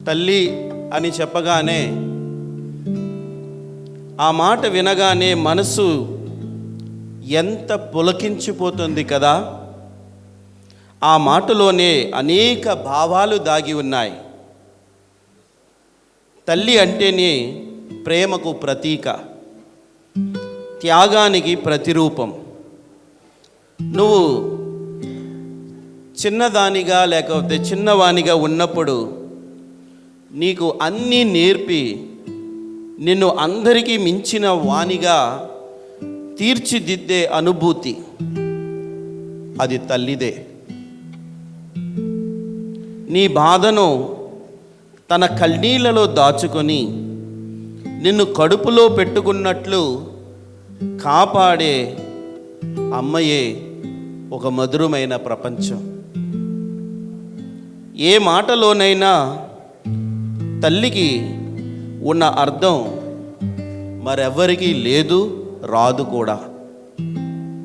తల్లి అని చెప్పగానే, ఆ మాట వినగానే మనసు ఎంత పులకించిపోతుంది కదా. ఆ మాటలోనే అనేక భావాలు దాగి ఉన్నాయి. తల్లి అంటేనే ప్రేమకు ప్రతీక, త్యాగానికి ప్రతిరూపం. నువ్వు చిన్నదానిగా లేకపోతే చిన్నవానిగా ఉన్నప్పుడు నీకు అన్నీ నేర్పి నిన్ను అందరికీ మించిన వానిగా తీర్చిదిద్దే అనుభూతి అది తల్లిదే. నీ బాధను తన కన్నీళ్లలో దాచుకొని నిన్ను కడుపులో పెట్టుకున్నట్లు కాపాడే అమ్మయే ఒక మధురమైన ప్రపంచం. ఏ మాటలోనైనా తల్లికి ఉన్న అర్థం మరెవ్వరికీ లేదు, రాదు కూడా.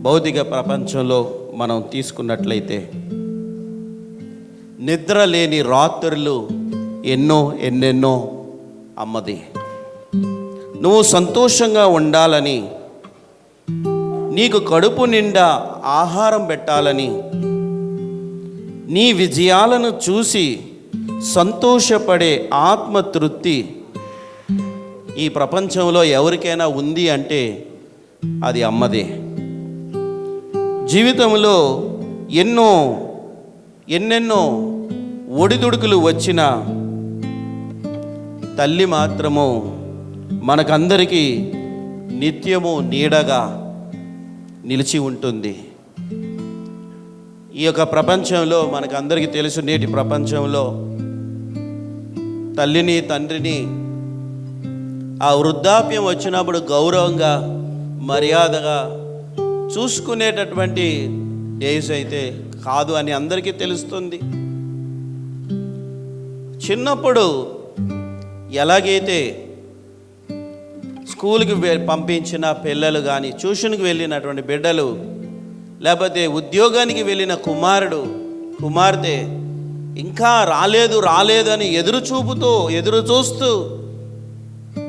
భౌతిక ప్రపంచంలో మనం తీసుకున్నట్లయితే నిద్ర లేని రాత్రులు ఎన్నెన్నో అమ్మది. నువ్వు సంతోషంగా ఉండాలని, నీకు కడుపు నిండా ఆహారం పెట్టాలని, నీ విజయాలను చూసి సంతోషపడే ఆత్మతృప్తి ఈ ప్రపంచంలో ఎవరికైనా ఉంది అంటే అది అమ్మదే. జీవితంలో ఎన్నెన్నో ఒడిదుడుకులు వచ్చిన తల్లి మాత్రము మనకందరికీ నిత్యము నీడగా నిలిచి ఉంటుంది. ఈ యొక్క ప్రపంచంలో మనకందరికీ తెలుసు, నేటి ప్రపంచంలో తల్లిని తండ్రిని ఆ వృద్ధాప్యం వచ్చినప్పుడు గౌరవంగా మర్యాదగా చూసుకునేటటువంటి డేస్ అయితే కాదు అని అందరికీ తెలుస్తుంది. చిన్నప్పుడు ఎలాగైతే స్కూల్కి పంపించిన పిల్లలు కానీ, ట్యూషన్కి వెళ్ళినటువంటి బిడ్డలు, లేకపోతే ఉద్యోగానికి వెళ్ళిన కుమార్తె ఇంకా రాలేదు అని ఎదురు చూస్తూ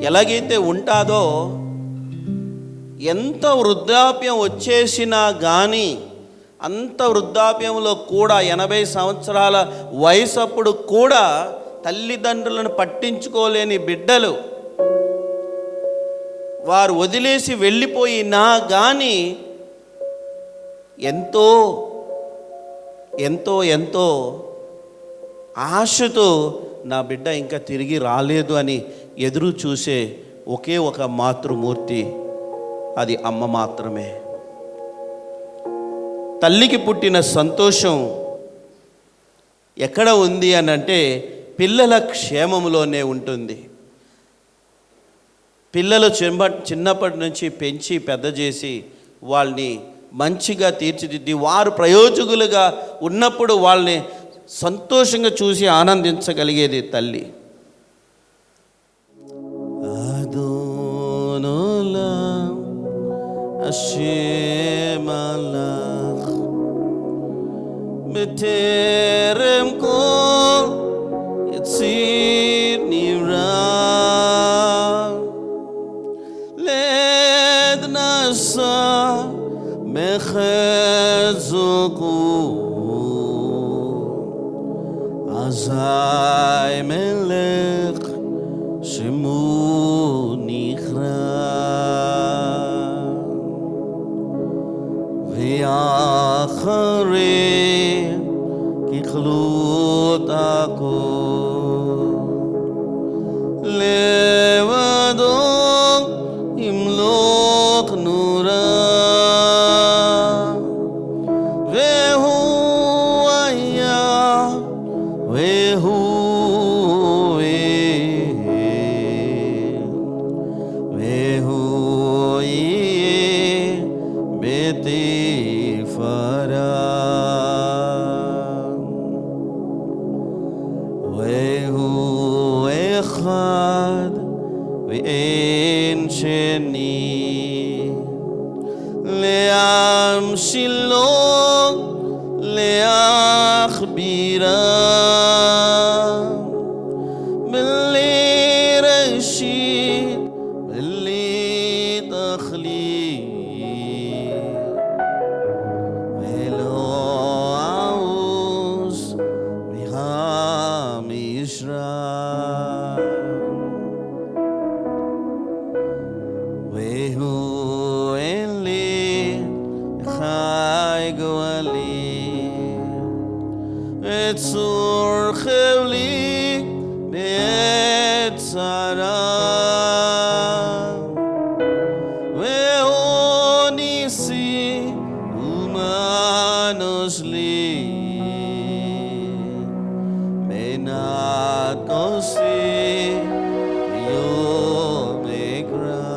ఎలాగైతే ఉంటాదో, ఎంత వృద్ధాప్యం వచ్చేసినా కానీ అంత వృద్ధాప్యంలో కూడా 80 సంవత్సరాల వయసు అప్పుడు కూడా తల్లిదండ్రులను పట్టించుకోలేని బిడ్డలు, వారు వదిలేసి వెళ్ళిపోయినా కానీ ఎంతో ఎంతో ఎంతో ఆశతో నా బిడ్డ ఇంకా తిరిగి రాలేదు అని ఎదురు చూసే ఒకే ఒక మాతృమూర్తి అది అమ్మ మాత్రమే. తల్లికి పుట్టిన సంతోషం ఎక్కడ ఉంది అని అంటే పిల్లల క్షేమంలోనే ఉంటుంది. పిల్లలు చిన్నప్పటి నుంచి పెంచి పెద్ద చేసి వాళ్ళని మంచిగా తీర్చిదిద్ది వారు ప్రయోజకులుగా ఉన్నప్పుడు వాళ్ళని సంతోషంగా చూసి ఆనందించగలిగేది తల్లి. בטרם כל יציר נברא לד נשא מחזקו אזי מלך שמו נכרע ואחרי ככלות הכל לבדו ימלוך נורא והוא היה והוא יהיה בתפארה והוא אחד ואין שני להמשילו להכבירה צור חבלי בעת צרה והוניסי ומנושלי מנת כוסי יום אקרא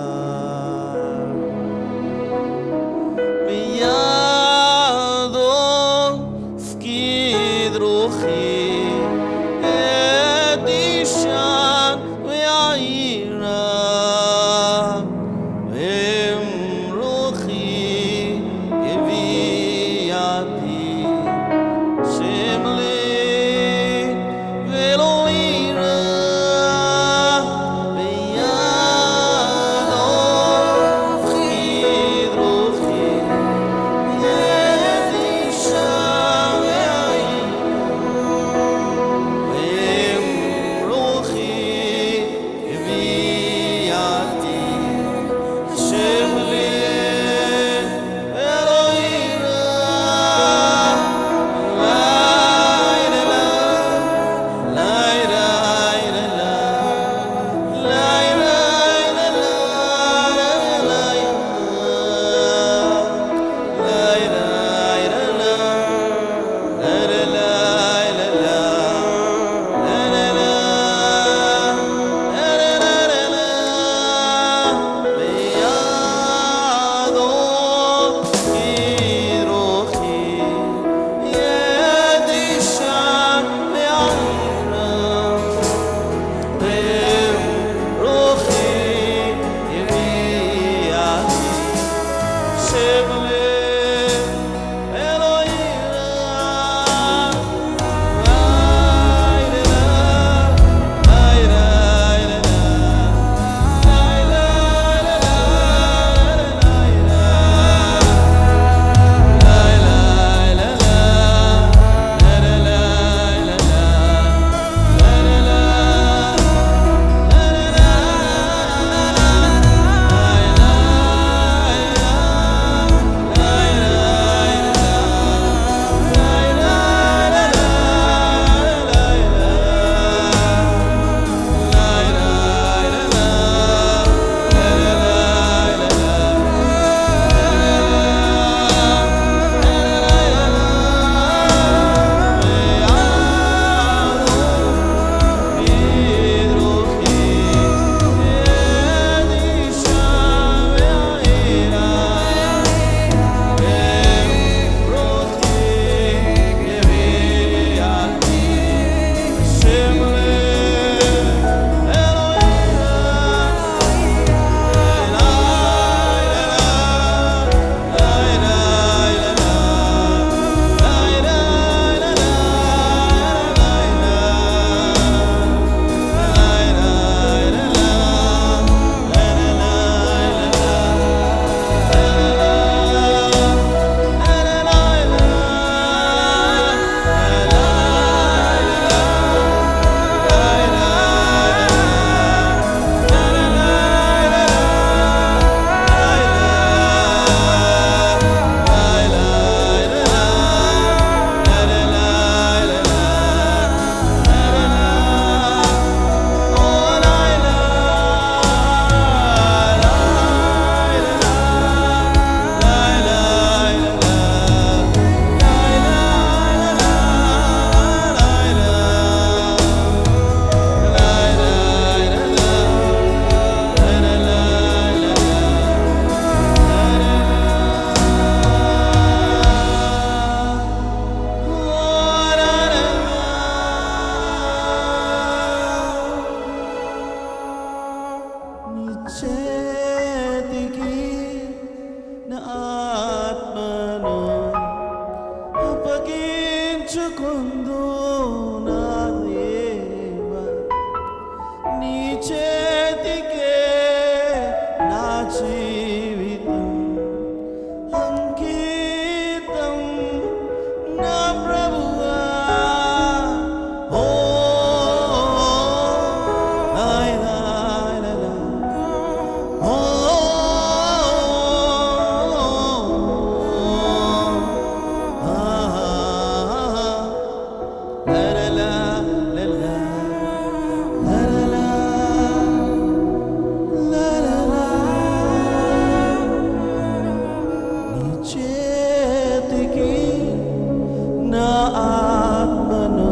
ఆత్మను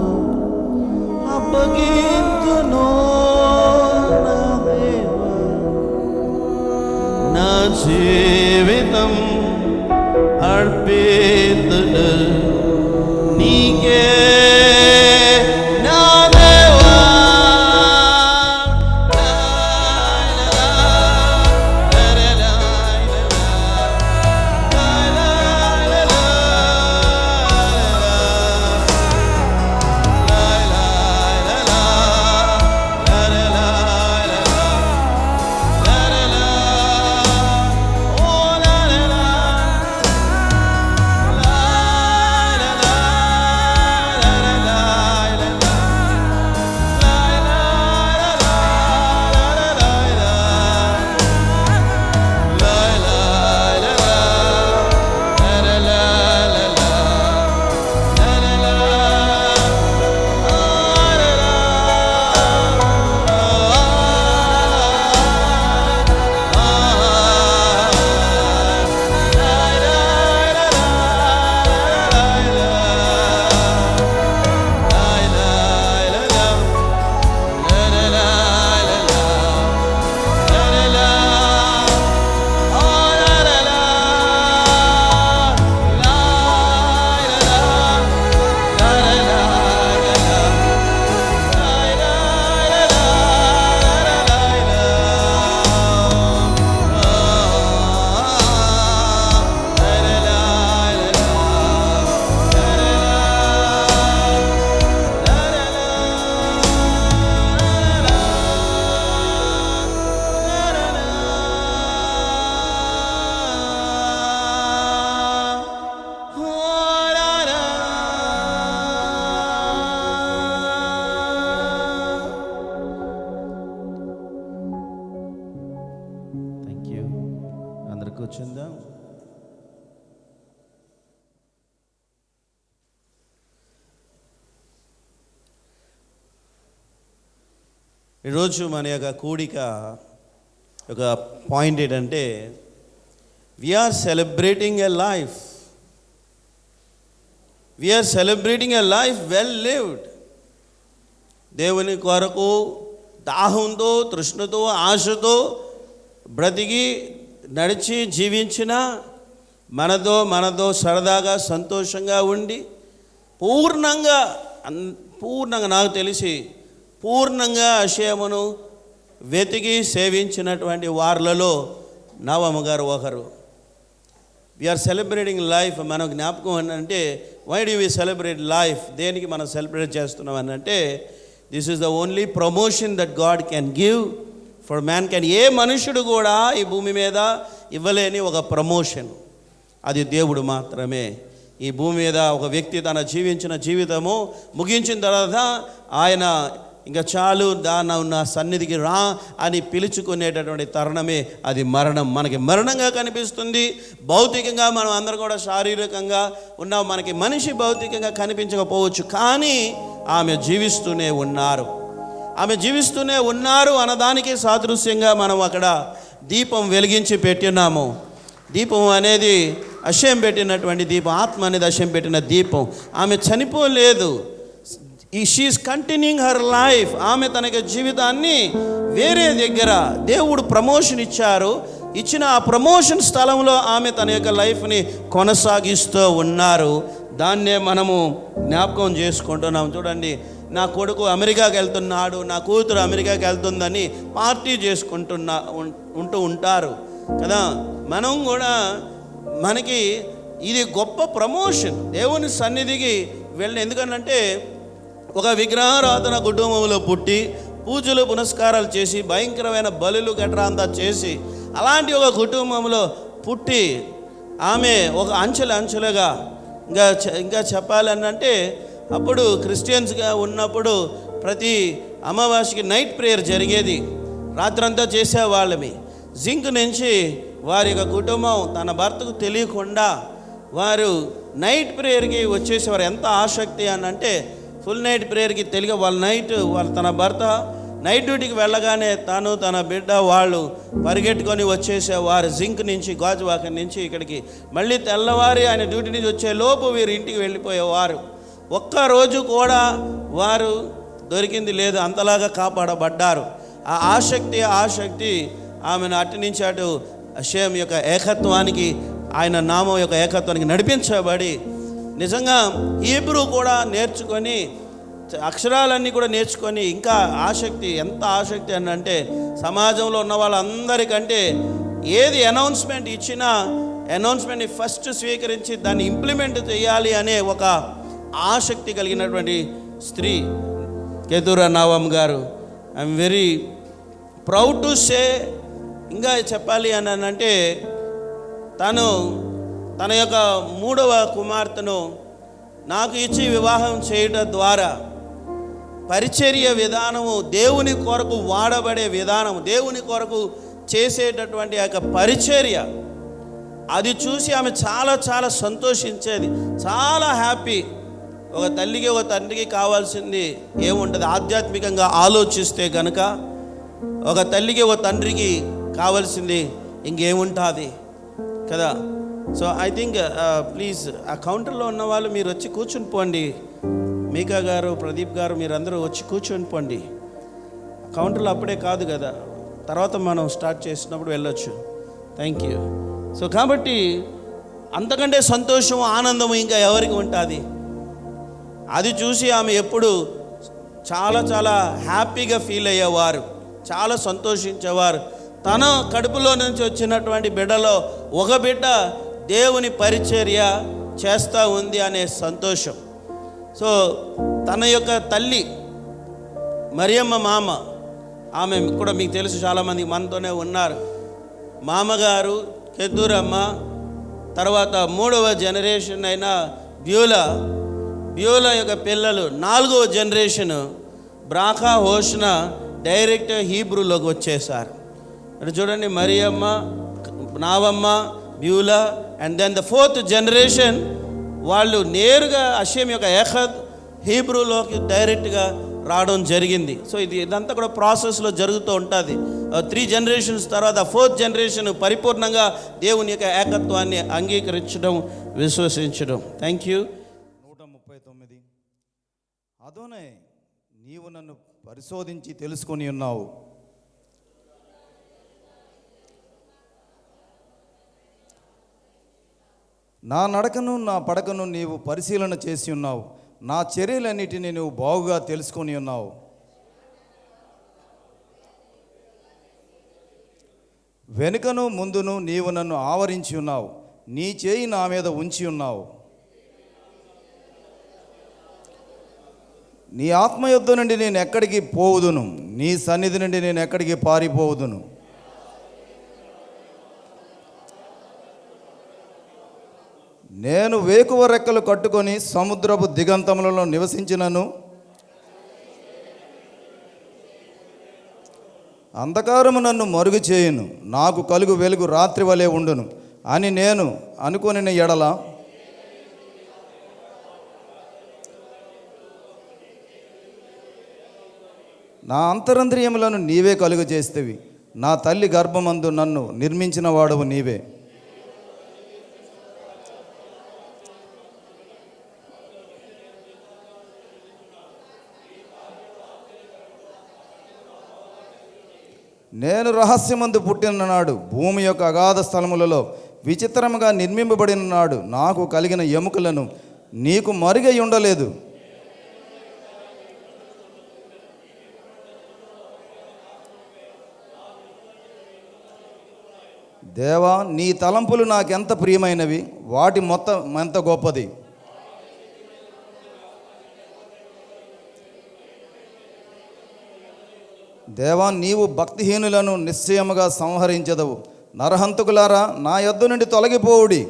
అప్పగింతును నా దేవా, నా జీవితం అర్పితును నీకే నా దేవా. కూర్చుందాం. ఈరోజు మన యొక్క కూడిక ఒక పాయింట్ ఏంటంటే we are celebrating a life, we are celebrating a life well lived. దేవుని కొరకు దాహంతో, తృష్ణతో, ఆశతో బ్రతికి నడిచి జీవించిన మనతో సరదాగా సంతోషంగా ఉండి పూర్ణంగా నాకు తెలిసి పూర్ణంగా అక్షయమును వెతికి సేవించినటువంటి వారులలో నవమ గారు ఒకరు. We are celebrating life. మనం జ్ఞాపకం అంటే why do we celebrate life? దేనికి మనం సెలబ్రేట్ చేస్తున్నాం అని అంటే this is the only promotion that God can give for man can. ఏ మనుషుడు కూడా ఈ భూమి మీద ఇవ్వలేని ఒక ప్రమోషన్, అది దేవుడు మాత్రమే. ఈ భూమి మీద ఒక వ్యక్తి తన జీవించిన జీవితము ముగించిన తర్వాత ఆయన ఇంకా చాలు నా సన్నిధికి రా అని పిలుచుకునేటటువంటి తరుణమే అది మరణం. మనకి మరణంగా కనిపిస్తుంది. భౌతికంగా మనం అందరం కూడా శారీరకంగా ఉన్నాం, మనకి మనిషి భౌతికంగా కనిపించకపోవచ్చు, కానీ ఆమె జీవిస్తూనే ఉన్నారు అన్నదానికి సాదృశ్యంగా మనం అక్కడ దీపం వెలిగించి పెట్టినాము. దీపం అనేది అశయం పెట్టినటువంటి దీపం, ఆత్మ అనేది అశయం పెట్టిన దీపం. ఆమె చనిపోలేదు, షీఈస్ కంటిన్యూయింగ్ హర్ లైఫ్. ఆమె తన యొక్క జీవితాన్ని వేరే దగ్గర దేవుడు ప్రమోషన్ ఇచ్చిన ఆ ప్రమోషన్ స్థలంలో ఆమె తన యొక్క లైఫ్ని కొనసాగిస్తూ ఉన్నారు. దాన్నే మనము జ్ఞాపకం చేసుకుంటున్నాం. చూడండి, నా కొడుకు అమెరికాకి వెళ్తున్నాడు, నా కూతురు అమెరికాకి వెళ్తుందని పార్టీ ఉంటూ ఉంటారు కదా. మనం కూడా మనకి ఇది గొప్ప ప్రమోషన్ దేవుని సన్నిధికి వెళ్ళిన. ఎందుకంటే ఒక విగ్రహారాధన కుటుంబంలో పుట్టి పూజలు పునస్కారాలు చేసి భయంకరమైన బలులు గట్రా అంతా చేసి అలాంటి ఒక కుటుంబంలో పుట్టి ఆమె ఒక అంచెలుగా ఇంకా చెప్పాలనంటే అప్పుడు క్రిస్టియన్స్గా ఉన్నప్పుడు ప్రతి అమావాస్యకి నైట్ ప్రేయర్ జరిగేది, రాత్రంతా చేసేవాళ్ళమి. జింక్ నుంచి వారి యొక్క కుటుంబం తన భర్తకు తెలియకుండా వారు నైట్ ప్రేయర్కి వచ్చేసేవారు. ఎంత ఆసక్తి అని అంటే ఫుల్ నైట్ ప్రేయర్కి తెలియక వాళ్ళ తన భర్త నైట్ డ్యూటీకి వెళ్ళగానే తను తన బిడ్డ వాళ్ళు పరిగెట్టుకొని వచ్చేసేవారు. జింక్ నుంచి గాజువాక నుంచి ఇక్కడికి. మళ్ళీ తెల్లవారి ఆయన డ్యూటీ నుంచి వచ్చే లోపు వీరు ఇంటికి వెళ్ళిపోయేవారు. ఒక్కరోజు కూడా వారు దొరికింది లేదు, అంతలాగా కాపాడబడ్డారు. ఆ ఆసక్తి ఆమెను అటు నుంచి అటు హషేం యొక్క ఏకత్వానికి, ఆయన నామం యొక్క ఏకత్వానికి నడిపించబడి నిజంగా హీబ్రూ కూడా నేర్చుకొని, అక్షరాలన్నీ కూడా నేర్చుకొని, ఇంకా ఎంత ఆసక్తి అని అంటే సమాజంలో ఉన్న వాళ్ళందరికంటే ఏది అనౌన్స్మెంట్ ఇచ్చినా అనౌన్స్మెంట్ని ఫస్ట్ స్వీకరించి దాన్ని ఇంప్లిమెంట్ చేయాలి అనే ఒక ఆసక్తి కలిగినటువంటి స్త్రీ కెతురా నావమ్ గారు. I'm very proud to say. ఇంకా చెప్పాలి అని అంటే తన యొక్క 3వ కుమార్తెను నాకు ఇచ్చి వివాహం చేయడం ద్వారా పరిచర్య విధానము, దేవుని కొరకు వాడబడే విధానము, దేవుని కొరకు చేసేటటువంటి యొక్క పరిచర్య, అది చూసి ఆమె చాలా సంతోషించేది, చాలా హ్యాపీ. ఒక తల్లికి ఒక తండ్రికి కావాల్సింది ఏముంటుంది? ఆధ్యాత్మికంగా ఆలోచిస్తే కనుక ఒక తల్లికి ఒక తండ్రికి కావాల్సింది ఇంకేముంటుంది కదా. సో ఐ థింక్ ప్లీజ్ ఆ కౌంటర్లో ఉన్న వాళ్ళు మీరు వచ్చి కూర్చుని పోండి. మీకా గారు, ప్రదీప్ గారు, మీరందరూ వచ్చి కూర్చొని పోండి. కౌంటర్లో అప్పుడే కాదు కదా, తర్వాత మనం స్టార్ట్ చేసినప్పుడు వెళ్ళొచ్చు. Thank you. సో కాబట్టి అంతకంటే సంతోషం, ఆనందము ఇంకా ఎవరికి ఉంటుంది? అది చూసి ఆమె ఎప్పుడు చాలా హ్యాపీగా ఫీల్ అయ్యేవారు, చాలా సంతోషించేవారు. తన కడుపులో నుంచి వచ్చినటువంటి బిడ్డలో ఒక బిడ్డ దేవుని పరిచర్య చేస్తూ ఉంది అనే సంతోషం. సో తన యొక్క తల్లి మరియమ్మ మామ, ఆమె కూడా మీకు తెలుసు, చాలామంది మనతోనే ఉన్నారు. మామగారు కెతురమ్మ, తర్వాత 3వ జనరేషన్ అయిన బ్యూలా యొక్క పిల్లలు 4వ జనరేషన్ బ్రాకా హోషన డైరెక్ట్ హీబ్రూలోకి వచ్చేసారు. అంటే చూడండి, Mariyamma, Navamma, Beulah, and then the 4th generation వాళ్ళు నేరుగా హషేం యొక్క ఏకద్ హీబ్రూలోకి డైరెక్ట్గా రావడం జరిగింది. సో ఇదంతా కూడా ప్రాసెస్లో జరుగుతూ ఉంటుంది. 3 జనరేషన్స్ తర్వాత 4th జనరేషన్ పరిపూర్ణంగా దేవుని యొక్క ఏకత్వాన్ని అంగీకరించడం, విశ్వసించడం. Thank you. 139. అదోనై, నీవు నన్ను పరిశోధించి తెలుసుకొని ఉన్నావు. నా నడకను నా పడకను నీవు పరిశీలన చేసి ఉన్నావు. నా చర్యలన్నిటిని నువ్వు బాగుగా తెలుసుకొని ఉన్నావు. వెనుకను ముందును నీవు నన్ను ఆవరించి ఉన్నావు. నీ చేయి నా మీద ఉంచి ఉన్నావు. నీ ఆత్మ యొద్ద నుండి నేను ఎక్కడికి పోవుదును, నీ సన్నిధి నుండి నేను ఎక్కడికి పారిపోవుదును. నేను వేకువ రెక్కలు కట్టుకొని సముద్రపు దిగంతములలో నివసించినను, అంధకారము నన్ను మరుగు చేయును, నాకు కలుగు వెలుగు రాత్రి వలె ఉండును అని నేను అనుకొనిన ఎడల, నా అంతరంద్రియములను నీవే కలుగు చేస్తేవి. నా తల్లి గర్భమందు నన్ను నిర్మించిన వాడవు నీవే. నేను రహస్యమందు పుట్టిన నాడు, భూమి యొక్క అగాధ స్థలములలో విచిత్రముగా నిర్మింపబడిన నాడు, నాకు కలిగిన ఎముకలను నీకు మరుగై ఉండలేదు. దేవా, నీ తలంపులు నాకెంత ప్రియమైనవి, వాటి మొత్తం ఎంత గొప్పది. దేవా, నీవు భక్తిహీనులను నిశ్చయముగా సంహరించదవు. నరహంతకులారా, నా యొద్ద నుండి తొలగిపోవుడి.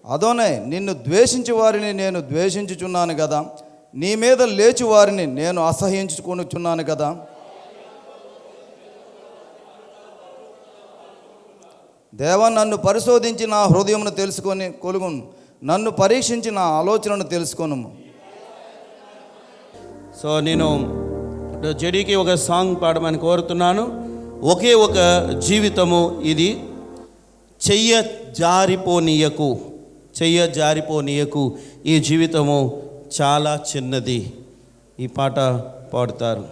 అదోనే, నిన్ను ద్వేషించు వారిని నేను ద్వేషించుచున్నాను కదా, నీ మీద లేచి వారిని నేను అసహ్యించుకొనుచున్నాను కదా. దేవా, నన్ను పరిశోధించి నా హృదయమును తెలుసుకొని కొలుగును, నన్ను పరీక్షించి నా ఆలోచనను తెలుసుకొను. సో నేను జడీకి ఒక సాంగ్ పాడమని కోరుతున్నాను. ఒకే ఒక జీవితము ఇది. చెయ్య జారిపోనీయకు. ఈ జీవితము చాలా చిన్నది. ఈ పాట పాడుతారు.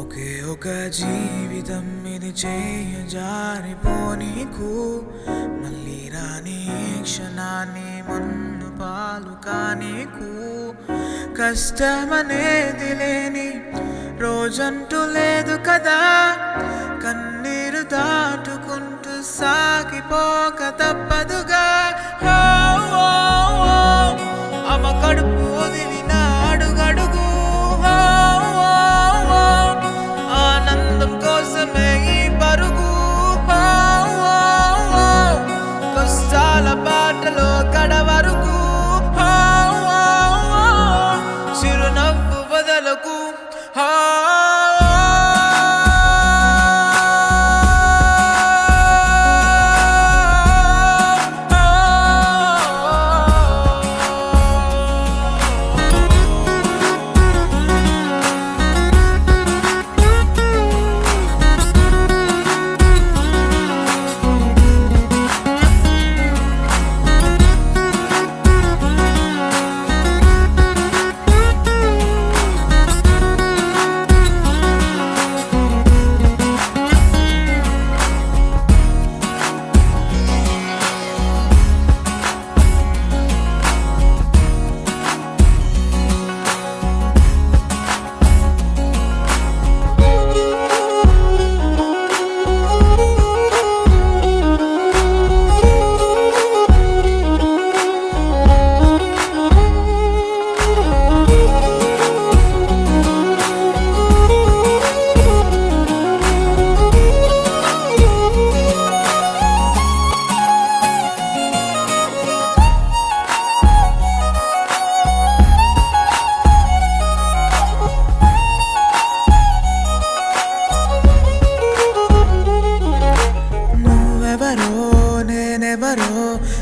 ఒకే ఒక జీవితం ఇది జారిపోనీకు, మళ్ళీ రాని క్షణాన్ని మన్ను పాలు కానీకు. కష్టమనేది లేని రోజంటూ లేదు కదా, కన్నీరు దాటుకుంటూ సాగిపోక తప్పదుగా. అమ్మ కడుపు వదిలిన అడుగడుగు ఆనందం కోసమే ఈ పరుగు. కష్టాల బాటలో కడవరకు చిరునవ్వు వదలకు.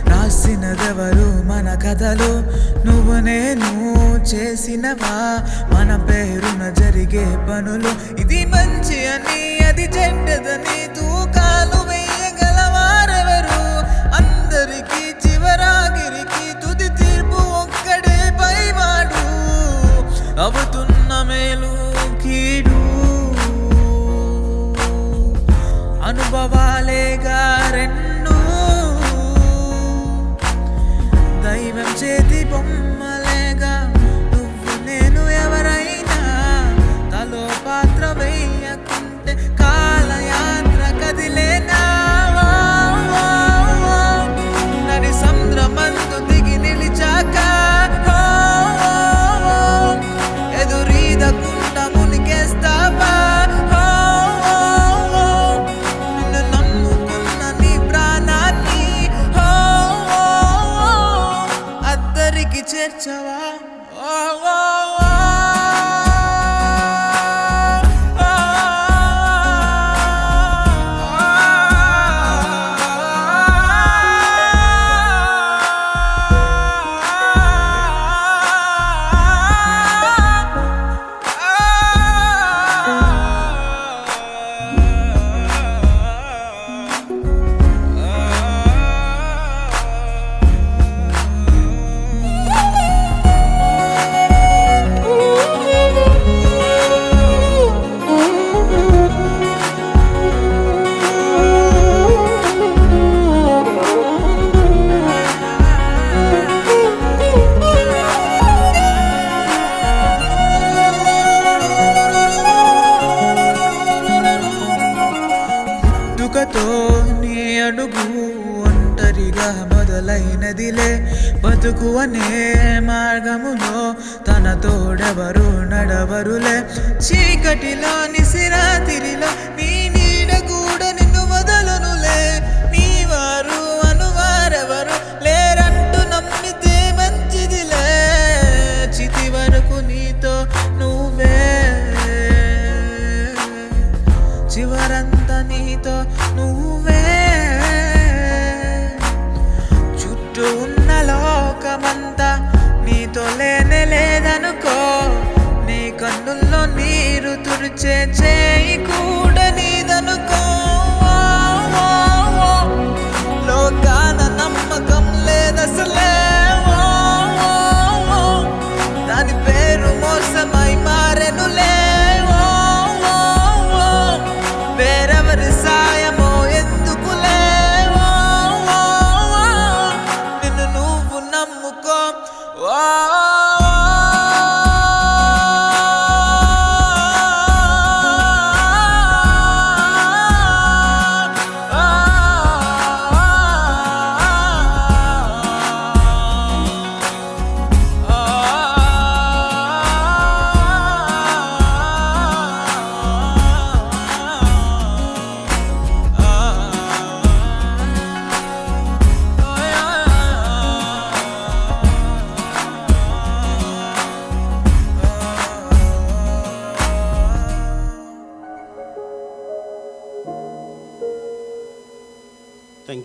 రాసినదెవరు మన కథలు, నువ్వు నేను చేసినవా మన పేరున జరిగే పనులు. ఇది మంచి అని అది చెడ్డదని తూకాలు వేయగలవారెవరు, అందరికీ చివరాగిరికి తుది తీర్పు ఒక్కడే పైవాడు. అవుతున్న మేలు కీడు అనుభవాలేగా రెండు, దైవం చేతి బొమ్మలేగా నువ్వు నేను. ఎవరైనా తలో పాత్ర వేయకుంటే కాలయాత్ర కదిలేనా. నడి సంద్రమందు దిగి నిలిచాక ఎదురీదకుండా మునిగేస్తావా. నిన్ను నమ్ముకున్న నీ ప్రాణాన్ని అద్దరికి చేర్చవా. పుట్టుకతో నీ అడుగు ఒంటరిగా మొదలైనదిలే, బతుకు అనే మార్గములో తన తోడెవరు నడవరులే. చీకటిలో నిసిరాతిరిలో నీ నీడ కూడా నిన్ను వదలనులే. నీ వారు అనువారెవరు లేరంటూ నమ్మితే మంచిదిలే. చితి వరకు నీతో నువ్వే, చివరంతా నీతో నువ్వే.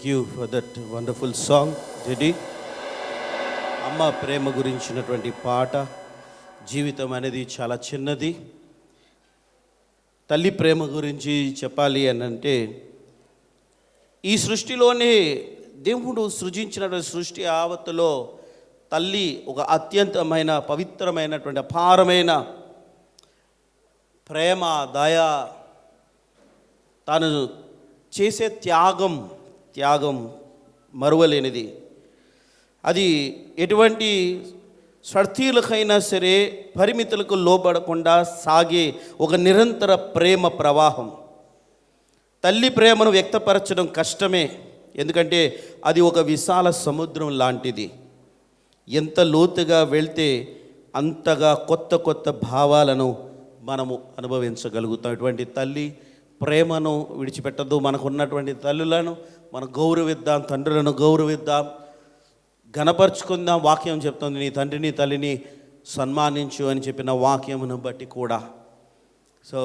Thank you for that wonderful song JD. అమ్మ ప్రేమ గురించినటువంటి పాట. జీవితం అనేది చాలా చిన్నది. తల్లి ప్రేమ గురించి చెప్పాలి అని అంటే, ఈ సృష్టిలోనే దేవుడు సృజించినటువంటి సృష్టి యావత్తులో తల్లి ఒక అత్యంతమైన పవిత్రమైనటువంటి అపారమైన ప్రేమ, దయ, తాను చేసే త్యాగం మరువలేనిది. అది ఎటువంటి స్వార్థీలకైనా సరే పరిమితులకు లోబడకుండా సాగే ఒక నిరంతర ప్రేమ ప్రవాహం. తల్లి ప్రేమను వ్యక్తపరచడం కష్టమే, ఎందుకంటే అది ఒక విశాల సముద్రం లాంటిది. ఎంత లోతుగా వెళ్తే అంతగా కొత్త కొత్త భావాలను మనము అనుభవించగలుగుతాం. ఇటువంటి తల్లి ప్రేమను విడిచిపెట్టదు. మనకు ఉన్నటువంటి తల్లులను మనం గౌరవిద్దాం, తండ్రులను గౌరవిద్దాం, ఘనపరుచుకుందాం. వాక్యం చెప్తుంది, నీ తండ్రిని తల్లిని సన్మానించు అని చెప్పిన వాక్యమును బట్టి కూడా. సో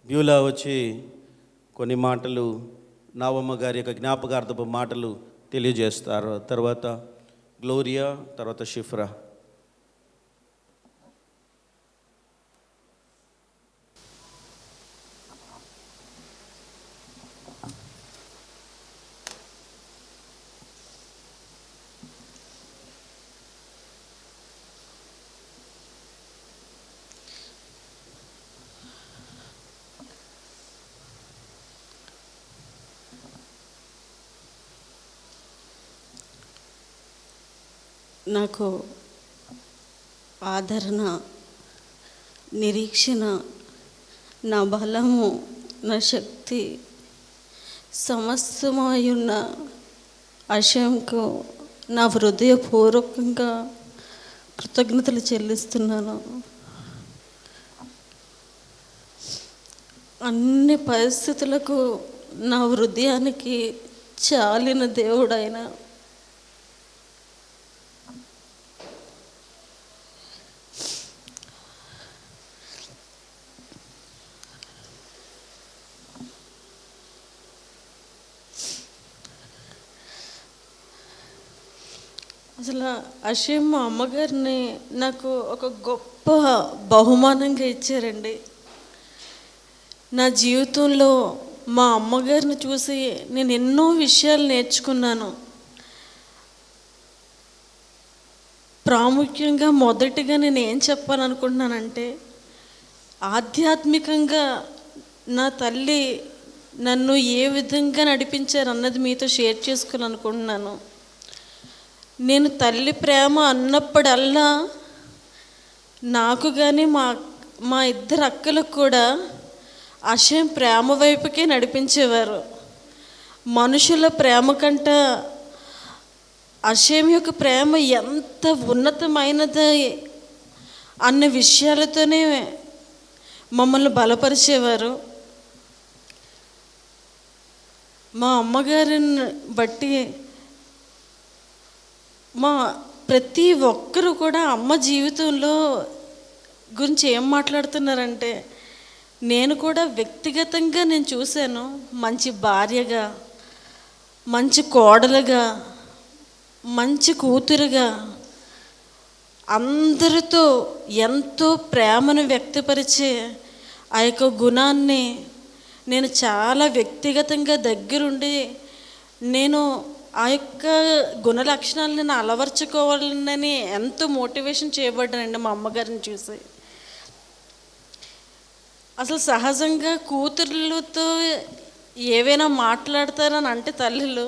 బ్యూలా వచ్చి కొన్ని మాటలు, నావమ్మ గారి యొక్క జ్ఞాపకార్థపు మాటలు తెలియజేస్తారు. తర్వాత గ్లోరియా, తర్వాత షిఫ్రా. నాకు ఆదరణ, నిరీక్షణ, నా బలము, నా శక్తి సమస్తమై ఉన్న అషయంకు నా హృదయపూర్వకంగా కృతజ్ఞతలు చెల్లిస్తున్నాను. అన్ని పరిస్థితులకు నా హృదయానికి చాలిన దేవుడైన అసలు అషయం మా అమ్మగారిని నాకు ఒక గొప్ప బహుమానంగా ఇచ్చారండి. నా జీవితంలో మా అమ్మగారిని చూసి నేను ఎన్నో విషయాలు నేర్చుకున్నాను. ప్రాముఖ్యంగా మొదటిగా నేను ఏం చెప్పాలనుకుంటున్నానంటే, ఆధ్యాత్మికంగా నా తల్లి నన్ను ఏ విధంగా నడిపించారు అన్నది మీతో షేర్ చేసుకోవాలనుకుంటున్నాను. నేను తల్లి ప్రేమ అన్నప్పుడల్లా నాకు కానీ మా ఇద్దరు అక్కలకు కూడా అషయం ప్రేమ వైపుకే నడిపించేవారు. మనుషుల ప్రేమ కంట అషయం యొక్క ప్రేమ ఎంత ఉన్నతమైనది అన్న విషయాలతోనే మమ్మల్ని బలపరిచేవారు. మా అమ్మగారిని బట్టి మా ప్రతి ఒక్కరూ కూడా అమ్మ జీవితంలో గురించి ఏం మాట్లాడుతున్నారంటే, నేను కూడా వ్యక్తిగతంగా నేను చూశాను. మంచి భార్యగా, మంచి కోడలుగా, మంచి కూతురుగా, అందరితో ఎంతో ప్రేమను వ్యక్తపరిచే ఆ యొక్క గుణాన్ని నేను చాలా వ్యక్తిగతంగా దగ్గరుండి నేను ఆ యొక్క గుణ లక్షణాలను నేను అలవర్చుకోవాలని ఎంతో మోటివేషన్ చేయబడ్డానండి మా అమ్మగారిని చూసి. అసలు సహజంగా కూతుర్లతో ఏవైనా మాట్లాడతారని అంటే తల్లులు,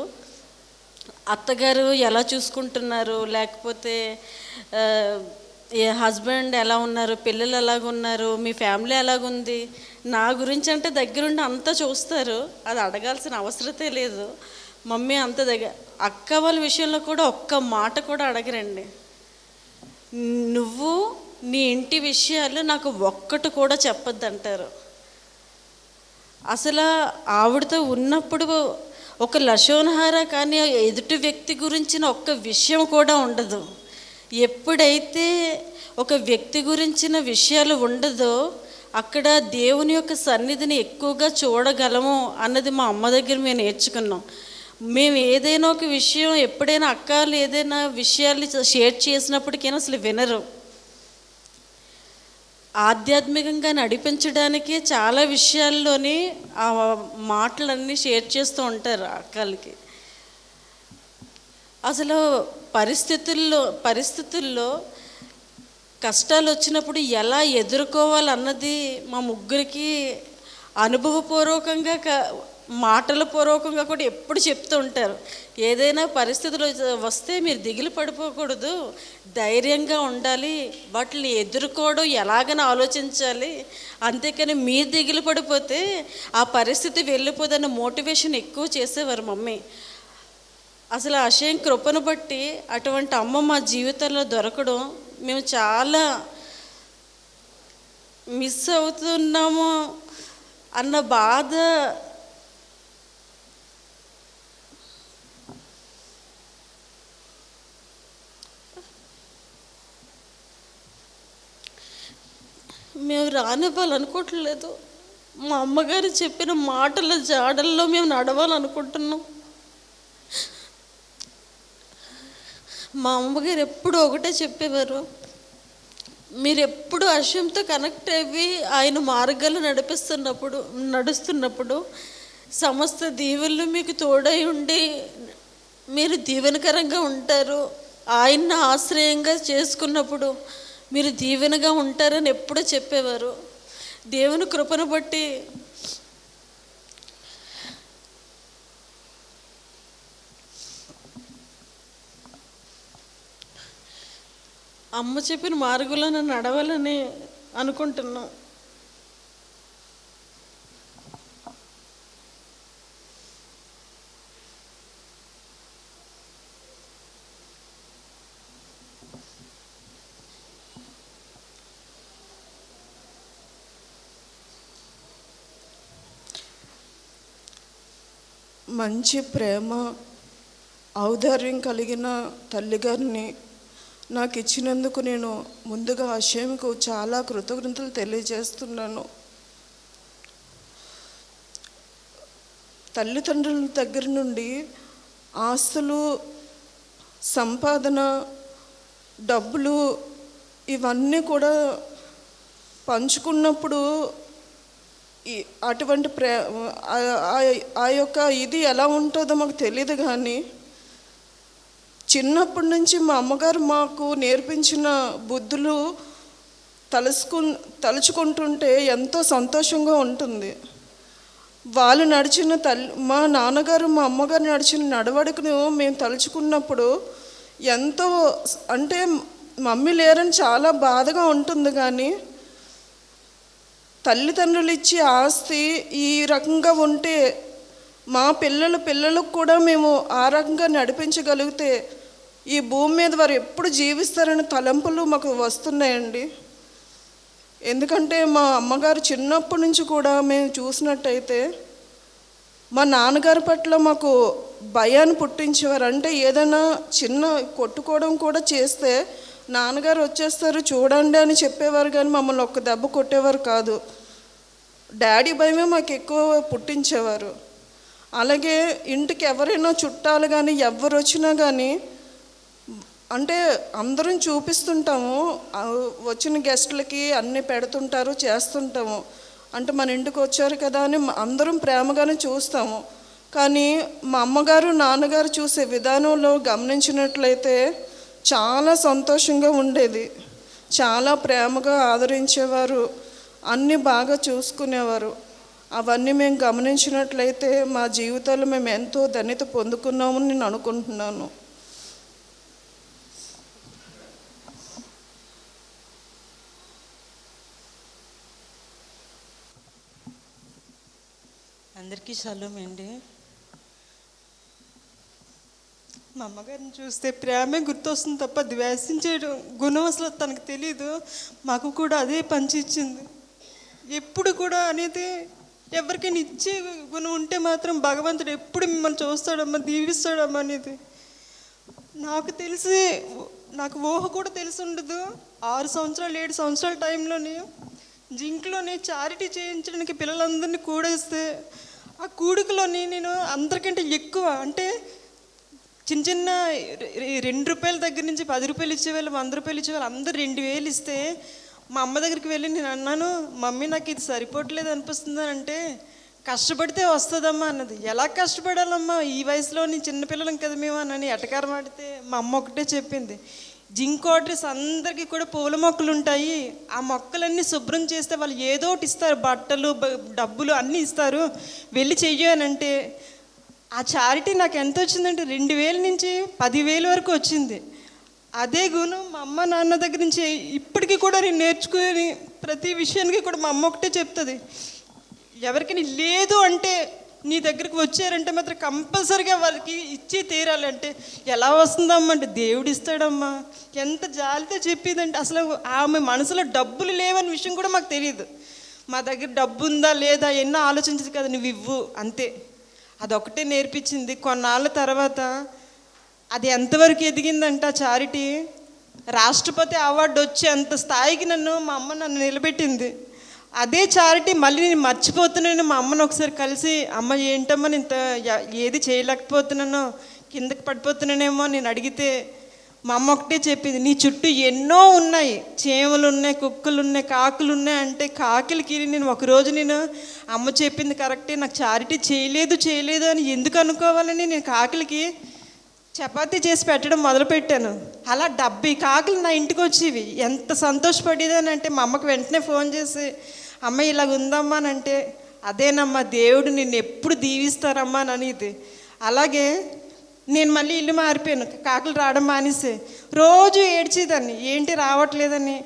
అత్తగారు ఎలా చూసుకుంటున్నారు, లేకపోతే హస్బెండ్ ఎలా ఉన్నారు, పిల్లలు ఎలాగున్నారు, మీ ఫ్యామిలీ ఎలాగుంది, నా గురించి అంటే దగ్గరుండి అంతా చూస్తారు. అది అడగాల్సిన అవసరతే లేదు. మమ్మీ అంత దగ్గర. అక్క వాళ్ళ విషయంలో కూడా ఒక్క మాట కూడా అడగరండి. నువ్వు నీ ఇంటి విషయాలు నాకు ఒక్కటి కూడా చెప్పొద్దు అంటారు. అసలు ఆవిడతో ఉన్నప్పుడు ఒక లశోనహార కానీ ఎదుటి వ్యక్తి గురించిన ఒక్క విషయం కూడా ఉండదు. ఎప్పుడైతే ఒక వ్యక్తి గురించిన విషయాలు ఉండదో అక్కడ దేవుని యొక్క సన్నిధిని ఎక్కువగా చూడగలము అన్నది మా అమ్మ దగ్గర మేము నేర్చుకున్నాం. మేము ఏదైనా ఒక విషయం ఎప్పుడైనా అక్కలు ఏదైనా విషయాలు షేర్ చేసినప్పటికైనా అసలు వినరు. ఆధ్యాత్మికంగా నడిపించడానికి చాలా విషయాల్లోని ఆ మాటలన్నీ షేర్ చేస్తూ ఉంటారు అక్కలకి. అసలు పరిస్థితుల్లో కష్టాలు వచ్చినప్పుడు ఎలా ఎదుర్కోవాలన్నది మా ముగ్గురికి అనుభవపూర్వకంగా మాటల పూర్వకంగా కూడా ఎప్పుడు చెప్తూ ఉంటారు. ఏదైనా పరిస్థితులు వస్తే మీరు దిగులు పడిపోకూడదు, ధైర్యంగా ఉండాలి, వాటిని ఎదుర్కోవడం ఎలాగని ఆలోచించాలి, అంతేకాని మీరు దిగులు పడిపోతే ఆ పరిస్థితి వెళ్ళిపోదన్న మోటివేషన్ ఎక్కువ చేసేవారు మమ్మీ. అసలు అక్షయం కృపను బట్టి అటువంటి అమ్మ మా జీవితంలో దొరకడం మేము చాలా మిస్ అవుతున్నాము అన్న బాధ మేము రానివ్వాలనుకోవట్లేదు. మా అమ్మగారు చెప్పిన మాటల జాడల్లో మేము నడవాలనుకుంటున్నాం. మా అమ్మగారు ఎప్పుడు ఒకటే చెప్పేవారు, మీరు ఎప్పుడు అక్షయంతో కనెక్ట్ అయ్యి ఆయన మార్గాలు నడుస్తున్నప్పుడు సమస్త దీవెనలు మీకు తోడై ఉండి మీరు దీవెనకరంగా ఉంటారు. ఆయన్ని ఆశ్రయంగా చేసుకున్నప్పుడు మీరు దీవెనగా ఉంటారని ఎప్పుడూ చెప్పేవారు. దేవుని కృపను బట్టి అమ్మ చెప్పిన మార్గంలో నడవాలని అనుకుంటున్నాం. మంచి ప్రేమ ఔదార్యం కలిగిన తల్లిగారిని నాకు ఇచ్చినందుకు నేను ముందుగా అక్షయకు చాలా కృతజ్ఞతలు తెలియజేస్తున్నాను. తల్లిదండ్రుల దగ్గర నుండి ఆస్తులు, సంపాదన, డబ్బులు ఇవన్నీ కూడా పంచుకున్నప్పుడు అటువంటి ఆ యొక్క ఇది ఎలా ఉంటుందో మాకు తెలియదు. కానీ చిన్నప్పటి నుంచి మా అమ్మగారు మాకు నేర్పించిన బుద్ధులు తలుచుకుంటుంటే ఎంతో సంతోషంగా ఉంటుంది. వాళ్ళు నడిచిన మా నాన్నగారు మా అమ్మగారు నడిచిన నడవడికను మేము తలుచుకున్నప్పుడు ఎంతో, అంటే మమ్మీ లేరని చాలా బాధగా ఉంటుంది. కానీ తల్లిదండ్రులు ఇచ్చే ఆస్తి ఈ రకంగా ఉంటే మా పిల్లలకు కూడా మేము ఆ రకంగా నడిపించగలిగితే ఈ భూమి మీద వారు ఎప్పుడు జీవిస్తారనే తలంపులు మాకు వస్తున్నాయండి. ఎందుకంటే మా అమ్మగారు చిన్నప్పటి నుంచి కూడా మేము చూసినట్టయితే మా నాన్నగారి పట్ల మాకు భయాన్ని పుట్టించేవారు. అంటే ఏదైనా చిన్న కొట్టుకోవడం కూడా చేస్తే నాన్నగారు వచ్చేస్తారు చూడండి అని చెప్పేవారు, కానీ మమ్మల్ని ఒక్క దెబ్బ కొట్టేవారు కాదు. డాడీ భయమే మాకు ఎక్కువ పుట్టించేవారు. అలాగే ఇంటికి ఎవరైనా చుట్టాలు కానీ ఎవరు వచ్చినా కానీ అంటే అందరం చూపిస్తుంటాము, వచ్చిన గెస్టులకి అన్నీ పెడుతుంటారు, చేస్తుంటాము. అంటే మన ఇంటికి వచ్చారు కదా అని అందరం ప్రేమగానే చూస్తాము. కానీ మా అమ్మగారు నాన్నగారు చూసే విధానంలో గమనించినట్లయితే చాలా సంతోషంగా ఉండేది. చాలా ప్రేమగా ఆదరించేవారు, అన్నీ బాగా చూసుకునేవారు. అవన్నీ మేము గమనించినట్లయితే మా జీవితాల్లో మేము ఎంతో ధన్యత పొందుకున్నామని నేను అనుకుంటున్నాను. అందరికీ షలోం అండి. మా అమ్మగారిని చూస్తే ప్రేమే గుర్తొస్తుంది తప్ప ద్వేషించే గుణం అసలు తనకు తెలీదు. మాకు కూడా అదే పంచిచ్చింది. ఎప్పుడు కూడా అనేది ఎవరికైనా ఇచ్చే గుణం ఉంటే మాత్రం భగవంతుడు ఎప్పుడు మిమ్మల్ని చూస్తాడమ్మా, దీవిస్తాడమ్మా అనేది నాకు తెలిసి, నాకు ఊహ కూడా తెలిసి ఉండదు. 6 సంవత్సరాలు 7 సంవత్సరాల టైంలోనే జింక్లోని చారిటీ చేయించడానికి పిల్లలందరినీ కూడేస్తే ఆ కూడికలోని నేను అందరికంటే ఎక్కువ అంటే చిన్న చిన్న ₹2 దగ్గర నుంచి ₹10 ఇచ్చేవాళ్ళు, ₹100 ఇచ్చేవాళ్ళు, అందరూ 2000 ఇస్తే మా అమ్మ దగ్గరికి వెళ్ళి నేను అన్నాను, మమ్మీ నాకు ఇది సరిపోవట్లేదు అనిపిస్తుంది అంటే, కష్టపడితే వస్తుందమ్మా అన్నది. ఎలా కష్టపడాలమ్మా ఈ వయసులో, నేను చిన్నపిల్లలం కదా మేము అని ఎటకారం ఆడితే మా అమ్మ ఒకటే చెప్పింది, జింక్ వాటర్స్ అందరికీ కూడా పూల మొక్కలు ఉంటాయి, ఆ మొక్కలన్నీ శుభ్రం చేస్తే వాళ్ళు ఏదో ఒకటి ఇస్తారు, బట్టలు డబ్బులు అన్నీ ఇస్తారు, వెళ్ళి చెయ్యానంటే ఆ చారిటీ నాకు ఎంత వచ్చిందంటే 2000 నుంచి 10,000 వరకు వచ్చింది. అదే గుణం మా అమ్మ నాన్న దగ్గర నుంచి ఇప్పటికీ కూడా నేను నేర్చుకుని ప్రతి విషయానికి కూడా మా అమ్మ ఒకటే చెప్తుంది, ఎవరికైనా లేదు అంటే నీ దగ్గరికి వచ్చారంటే మాత్రం కంపల్సరీగా వాళ్ళకి ఇచ్చి తీరాలంటే, ఎలా వస్తుందమ్మా అంటే దేవుడు ఇస్తాడమ్మా. ఎంత జాలితో చెప్పేదంటే అసలు ఆమె మనసులో డబ్బులు లేవని విషయం కూడా మాకు తెలియదు. మా దగ్గర డబ్బు ఉందా లేదా ఎన్నో ఆలోచించదు కదా, నువ్వు ఇవ్వు అంతే. అదొకటే నేర్పించింది. కొన్నాళ్ళ తర్వాత అది ఎంతవరకు ఎదిగిందంట చారిటీ, రాష్ట్రపతి అవార్డు వచ్చే అంత స్థాయికి మా అమ్మ నన్ను నిలబెట్టింది. అదే చారిటీ మళ్ళీ నేను మర్చిపోతున్నాను. మా అమ్మను ఒకసారి కలిసి, అమ్మ ఏంటమ్మా ఇంత ఏది చేయలేకపోతున్నానో, కిందకి పడిపోతున్నానేమో నేను అడిగితే మా అమ్మ ఒకటే చెప్పింది, నీ చుట్టూ ఎన్నో ఉన్నాయి, చేమలు ఉన్నాయి, కుక్కలు ఉన్నాయి, కాకులు ఉన్నాయి అంటే కాకిలకి నేను ఒకరోజు నేను అమ్మ చెప్పింది కరెక్టే, నాకు చారిటీ చేయలేదు అని ఎందుకు అనుకోవాలని నేను కాకిలకి చపాతీ చేసి పెట్టడం మొదలుపెట్టాను. అలా 70 కాకులు నా ఇంటికి వచ్చేవి. ఎంత సంతోషపడేదని అంటే మా అమ్మకి వెంటనే ఫోన్ చేసి, అమ్మ ఇలాగ ఉందమ్మా అని అంటే, అదేనమ్మా దేవుడు నిన్ను ఎప్పుడు దీవిస్తారమ్మా అని అనేది. అలాగే నేను మళ్ళీ ఇల్లు మారిపోయాను, కాకులు రావడం మానేసి రోజు ఏడ్చేదాన్ని, ఏంటి రావట్లేదని.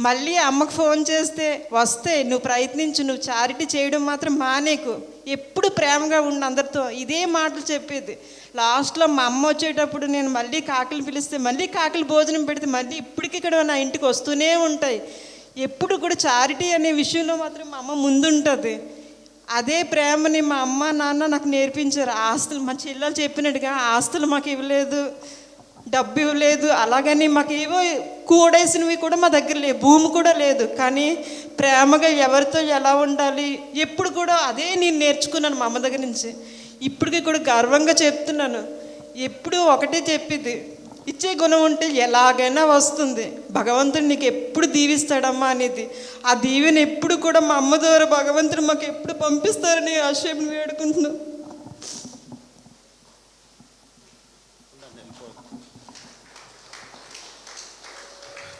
మళ్ళీ అమ్మకు ఫోన్ చేస్తే, వస్తే నువ్వు ప్రయత్నించు, నువ్వు చారిటీ చేయడం మాత్రం మానేకు, ఎప్పుడు ప్రేమగా ఉండు అందరితో, ఇదే మాటలు చెప్పేది. లాస్ట్లో మా అమ్మ వచ్చేటప్పుడు నేను మళ్ళీ కాకులు పిలిస్తే, మళ్ళీ కాకులు భోజనం పెడితే మళ్ళీ ఇప్పటికీ ఇక్కడ నా ఇంటికి వస్తూనే ఉంటాయి. ఎప్పుడు కూడా చారిటీ అనే విషయంలో మాత్రం మా అమ్మ ముందుంటుంది. అదే ప్రేమని మా అమ్మ నాన్న నాకు నేర్పించారు. ఆస్తులు మా చెల్లెలు చెప్పినట్టుగా ఆస్తులు మాకు ఇవ్వలేదు, డబ్బు ఇవ్వలేదు, అలాగని మాకు ఏవో కూడేసినవి కూడా మా దగ్గర లేవు, భూమి కూడా లేదు. కానీ ప్రేమగా ఎవరితో ఎలా ఉండాలి ఎప్పుడు కూడా అదే నేను నేర్చుకున్నాను మా అమ్మ దగ్గర నుంచి. ఇప్పటికీ కూడా గర్వంగా చెప్తున్నాను. ఎప్పుడు ఒకటే చెప్పింది, ఇచ్చే గుణం ఉంటే ఎలాగైనా వస్తుంది, భగవంతుడు నీకు ఎప్పుడు దీవిస్తాడమ్మా అనేది. ఆ దీవెన ఎప్పుడు కూడా మా అమ్మ ద్వారా భగవంతుడు మాకు ఎప్పుడు పంపిస్తారని ఆశయం వేడుకుంటున్నాను.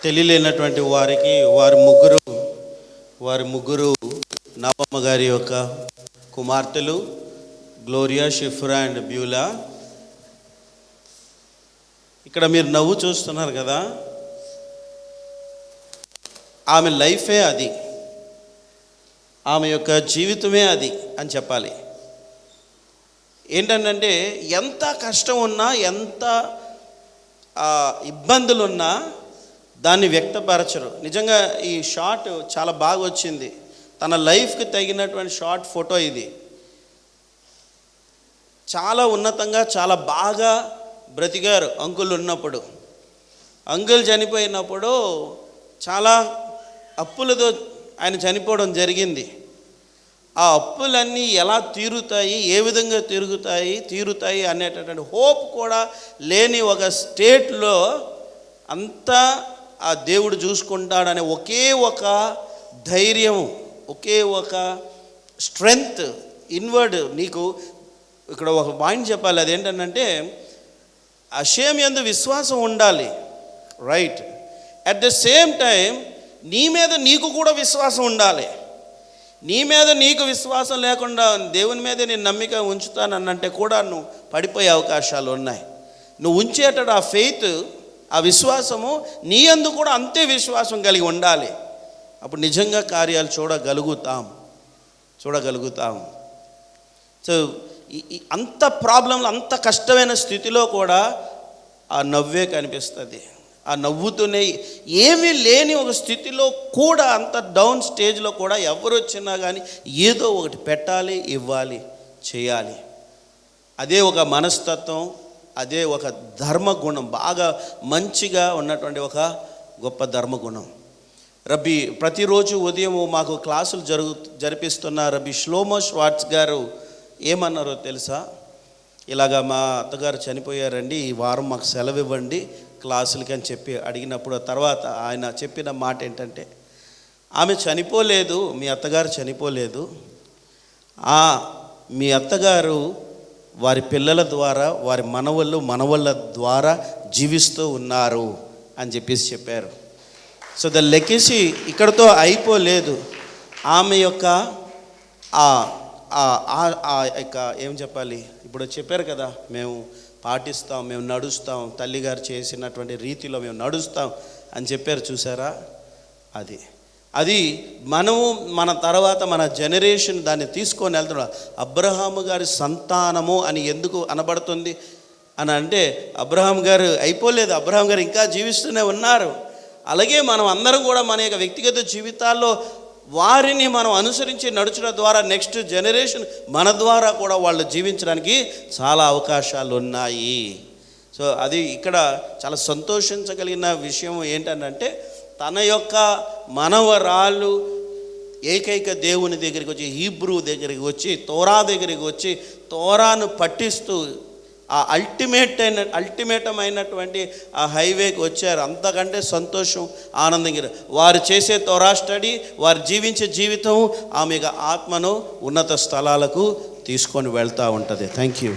తెలియలేనటువంటి వారికి వారి ముగ్గురు నాపమ్మ గారి యొక్క కుమార్తెలు, గ్లోరియా, షిఫ్రా అండ్ బ్యూలా. ఇక్కడ మీరు నవ్వు చూస్తున్నారు కదా, ఆమె లైఫే అది, ఆమె యొక్క జీవితమే అది అని చెప్పాలి. ఏంటంటే ఎంత కష్టం ఉన్నా, ఎంత ఇబ్బందులున్నా దాన్ని వ్యక్తపరచరు. నిజంగా ఈ షాట్ చాలా బాగా వచ్చింది. తన లైఫ్కి తగినటువంటి షార్ట్ ఫోటో ఇది. చాలా ఉన్నతంగా చాలా బాగా బ్రతికారు అంకుల్ ఉన్నప్పుడు. అంకుల్ చనిపోయినప్పుడు చాలా అప్పులతో ఆయన చనిపోవడం జరిగింది. ఆ అప్పులన్నీ ఎలా తీరుతాయి, ఏ విధంగా తీరుతాయి అనేటటువంటి హోప్ కూడా లేని ఒక స్టేట్లో అంతా ఆ దేవుడు చూసుకుంటాడనే ఒకే ఒక ధైర్యం, ఒకే ఒక స్ట్రెంగ్త్ ఇన్వర్డ్. నీకు ఇక్కడ ఒక పాయింట్ చెప్పాలి, అదేంటంటే అషేమ్ యందు విశ్వాసం ఉండాలి, right. At the same time నీ మీద నీకు కూడా విశ్వాసం ఉండాలి. నీ మీద నీకు విశ్వాసం లేకుండా దేవుని మీదే నేను నమ్మిక ఉంచుతానంటే కూడా నువ్వు పడిపోయే అవకాశాలు ఉన్నాయి. నువ్వు ఉంచేటప్పుడు ఆ ఫెయిత్, ఆ విశ్వాసము నీ యందు కూడా అంతే విశ్వాసం కలిగి ఉండాలి. అప్పుడు నిజంగా కార్యాలు చూడగలుగుతాం. సో అంత ప్రాబ్లంలు, అంత కష్టమైన స్థితిలో కూడా ఆ నవ్వే కనిపిస్తుంది. ఆ నవ్వుతూనే ఏమీ లేని ఒక స్థితిలో కూడా, అంత డౌన్ స్టేజ్లో కూడా ఎవరు వచ్చినా కానీ ఏదో ఒకటి పెట్టాలి, ఇవ్వాలి, చేయాలి. అదే ఒక మనస్తత్వం, అదే ఒక ధర్మగుణం, బాగా మంచిగా ఉన్నటువంటి ఒక గొప్ప ధర్మగుణం. రబ్బీ ప్రతిరోజు ఉదయం మాకు క్లాసులు జరిపిస్తున్న రబ్బీ ష్లోమో ష్వార్ట్జ్ గారు ఏమన్నారో తెలుసా? ఇలాగా మా అత్తగారు చనిపోయారండి, ఈ వారం మాకు సెలవు ఇవ్వండి క్లాసులకి అని చెప్పి అడిగినప్పుడు తర్వాత ఆయన చెప్పిన మాట ఏంటంటే, ఆమె చనిపోలేదు, మీ అత్తగారు చనిపోలేదు, మీ అత్తగారు వారి పిల్లల ద్వారా, వారి మనవళ్ళ ద్వారా జీవిస్తూ ఉన్నారు అని చెప్పారు. సో ద లెగసీ ఇక్కడతో అయిపోలేదు. ఆమె యొక్క ఏం చెప్పాలి, ఇప్పుడు చెప్పారు కదా, మేము పాటిస్తాం, మేము నడుస్తాం, తల్లిగారు చేసినటువంటి రీతిలో మేము నడుస్తాం అని చెప్పారు. చూసారా, అది మనము మన తర్వాత మన జనరేషన్ దాన్ని తీసుకొని వెళ్తున్నాం. అబ్రహాము గారి సంతానము అని ఎందుకు అనబడుతుంది అని అంటే, అబ్రహాం గారు అయిపోలేదు, అబ్రహాం గారు ఇంకా జీవిస్తూనే ఉన్నారు. అలాగే మనం అందరం కూడా మన యొక్క వ్యక్తిగత జీవితాల్లో వారిని మనం అనుసరించి నడుచడం ద్వారా నెక్స్ట్ జనరేషన్ మన ద్వారా కూడా వాళ్ళు జీవించడానికి చాలా అవకాశాలు ఉన్నాయి. సో అది ఇక్కడ చాలా సంతోషించగలిగిన విషయం ఏంటంటే, తన యొక్క మనవరాళ్ళు ఏకైక దేవుని దగ్గరికి వచ్చి, హీబ్రూ దగ్గరికి వచ్చి, తోరా దగ్గరికి వచ్చి తోరాను పట్టిస్తూ ఆ అల్టిమేటమైనటువంటి ఆ హైవేకి వచ్చారు. అంతకంటే సంతోషం, ఆనందంగా వారు చేసే తోరా స్టడీ, వారు జీవించే జీవితం ఆమె ఆత్మను ఉన్నత స్థలాలకు తీసుకొని వెళ్తూ ఉంటుంది. Thank you.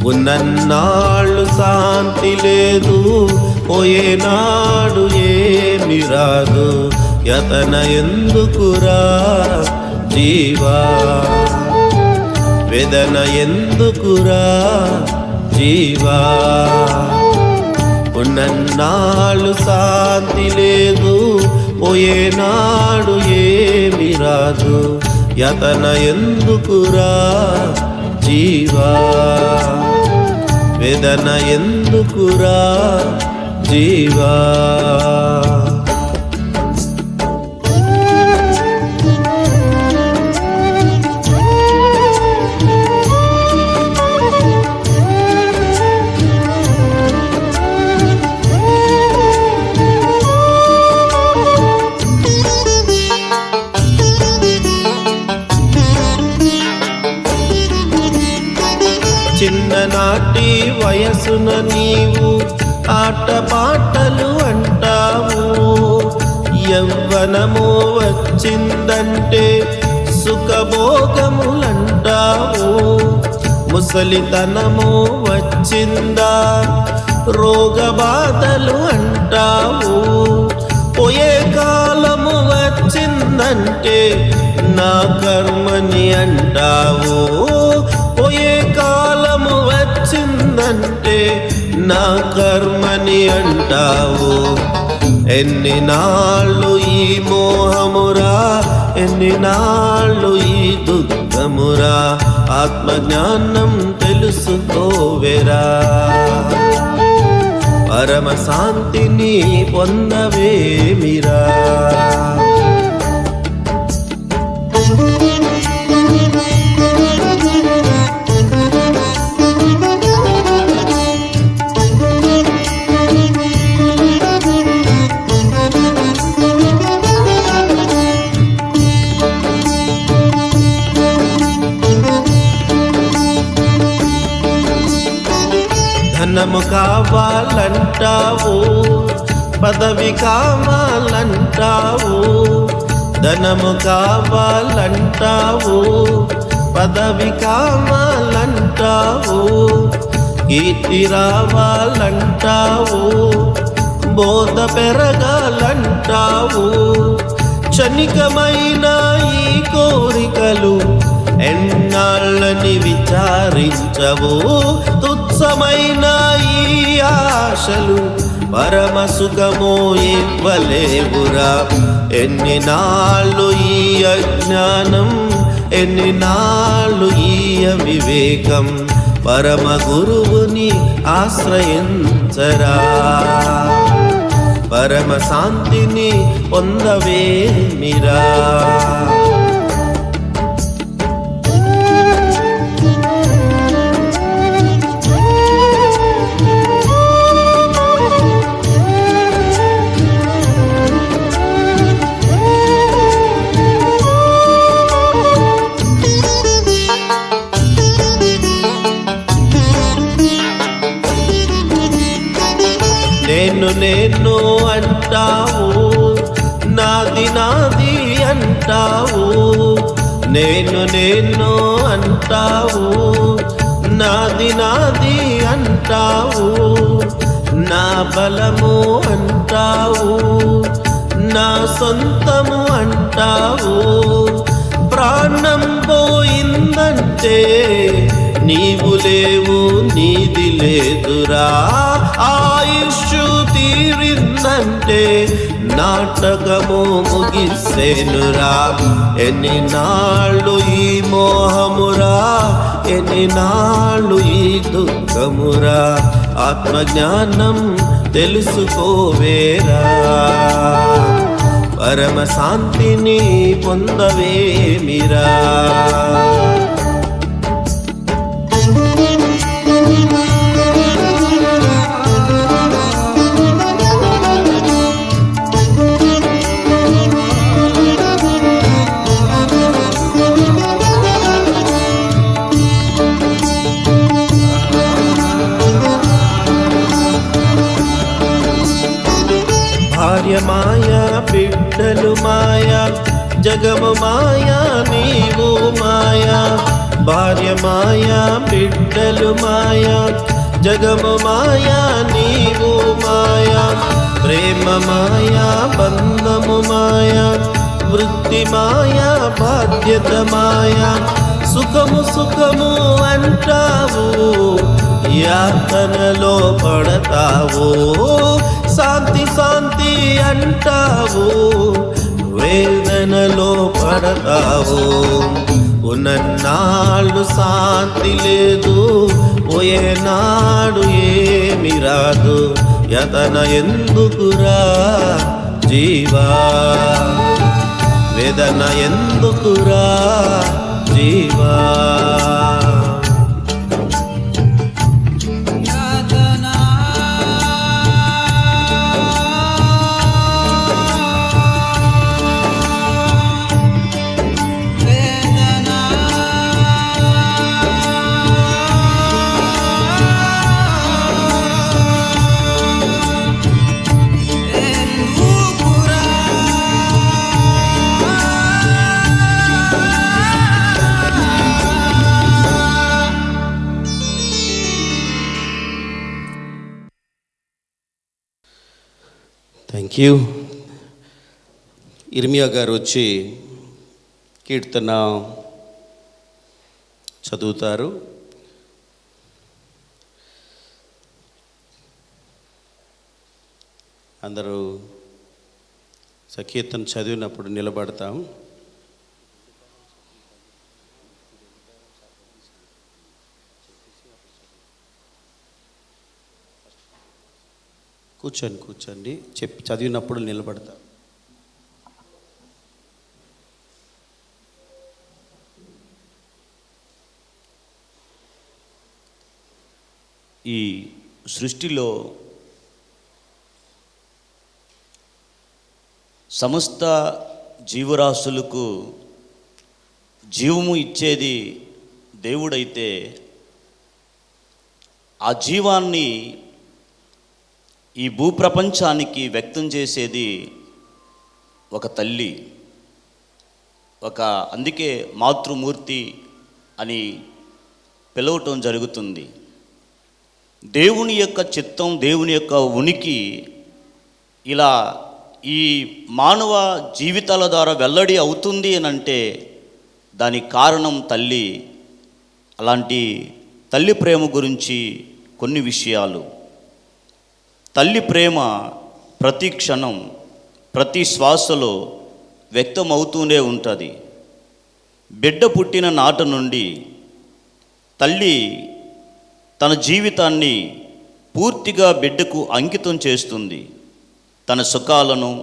ఉన్నన్నాళ్ళు శాంతి లేదు, పోయేనాడు ఏమి రాదు, యతన ఎందుకురా జీవా, వేదన ఎందుకురా జీవా. ఉన్నన్నాళ్ళు శాంతి లేదు, పోయేనాడు ఏమి రాదు, యతన ఎందుకురా జీవా, వేదన ఎందుకురా జీవా. చిన్ననాటి వయసున నీవు ఆటపాటలు అంటావు, యవ్వనము వచ్చిందంటే సుఖభోగములంటావు, ముసలితనము వచ్చిందా రోగబాధలు అంటావు, పోయే కాలము వచ్చిందంటే నా కర్మని అంటావు, పోయే కాలము వచ్చిందంటే నా కర్మని అంటావు. ఎన్ని నాళ్ళు ఈ మోహమురా, ఎన్ని నాళ్ళు ఈ దుఃఖమురా, ఆత్మజ్ఞానం తెలుసుకోవేరా, పరమ శాంతిని పొందవేమిరా. ధనము కావాలంటావు, పదవి కావాలంటావు, ధనము కావాలంటావు, పదవి కావాలంటావు, కీర్తి రావాలంటావు, బోధ పెరగాలంటావు, క్షణికమైన ఈ కోరికలు ఎన్నాళ్ళని విచారించవు, తుచ్చమైన ఈ ఆశలు పరమ సుఖము ఇవ్వలేవురా. ఎన్ని నాళ్ళు ఈ అజ్ఞానం, ఎన్ని నాళ్ళు ఈ అవివేకం, పరమ గురువుని ఆశ్రయించరా. పరమ శాంతిని పొందవేమిరా. నేను అంటావు, నాది నాది అంటావు. నేను అంటావు, నాది నాది అంటావు. నా బలము అంటావు, నా సొంతము అంటావు. ప్రాణం పోయిందంటే నీవు లేవు, నీది లేదురా. ఆయుష్షు తీరిందంటే నాటకము ముగిసేనురా. ఎన్ని నాళ్ళు ఈ మోహమురా, ఎన్ని నాళ్ళు ఈ దుఃఖమురా. ఆత్మజ్ఞానం తెలుసుకోవేరా. పరమ శాంతిని పొందవేమిరా. భార్య మాయా, బిడ్డలు మాయా, జగము మాయా, నీవు మాయా. భార్య మాయా, బిడ్డలు మాయా, జగము మాయా, నీవు మాయా. ప్రేమ మాయా, బంధము మాయా, వృత్తి మాయా, బాధ్యత మాయా. సుఖము సుఖము అంటావు, యాతనలో పడతావు. శాంతి శాంతి అంటావు, వేదనలో పడతావు. ఉన్నన్నాళ్ళు శాంతి లేదు, పోయేనాడు ఏమి రాదు. యతన ఎందుకురా జీవా, వేదన ఎందుకురా జీవా. Thank you. ఇర్మియా గారు వచ్చి కీర్తన చదువుతారు. అందరూ కీర్తన చదివినప్పుడు నిలబడతాం. కూర్చోండి చదివినప్పుడు నిలబడతా. ఈ సృష్టిలో సమస్త జీవరాశులకు జీవము ఇచ్చేది దేవుడైతే, ఆ జీవాన్ని ఈ భూప్రపంచానికి వ్యక్తం చేసేది ఒక తల్లి. అందుకే మాతృమూర్తి అని పిలవటం జరుగుతుంది. దేవుని యొక్క చిత్తం, దేవుని యొక్క ఉనికి ఇలా ఈ మానవ జీవితాల ద్వారా వెల్లడి అవుతుంది అని అంటే దానికి కారణం తల్లి. అలాంటి తల్లి ప్రేమ గురించి కొన్ని విషయాలు. తల్లి ప్రేమ ప్రతి క్షణం, ప్రతి శ్వాసలో వ్యక్తమవుతూనే ఉంటుంది. బిడ్డ పుట్టిన నాటి నుండి తల్లి తన జీవితాన్ని పూర్తిగా బిడ్డకు అంకితం చేస్తుంది. తన సుఖాలను,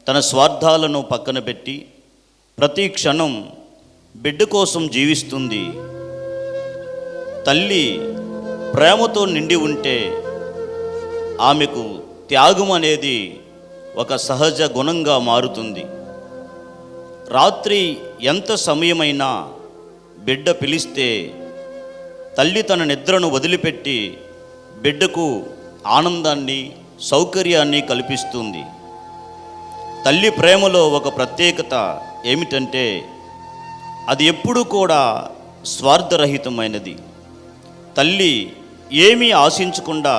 తన స్వార్థాలను పక్కన పెట్టి ప్రతి క్షణం బిడ్డ కోసం జీవిస్తుంది. తల్లి ప్రేమతో నిండి ఉంటే ఆమెకు త్యాగం అనేది ఒక సహజ గుణంగా మారుతుంది. రాత్రి ఎంత సమయమైనా బిడ్డ పిలిస్తే తల్లి తన నిద్రను వదిలిపెట్టి బిడ్డకు ఆనందాన్ని, సౌకర్యాన్ని కల్పిస్తుంది. తల్లి ప్రేమలో ఒక ప్రత్యేకత ఏమిటంటే అది ఎప్పుడూ కూడా స్వార్థరహితమైనది. తల్లి ఏమీ ఆశించకుండా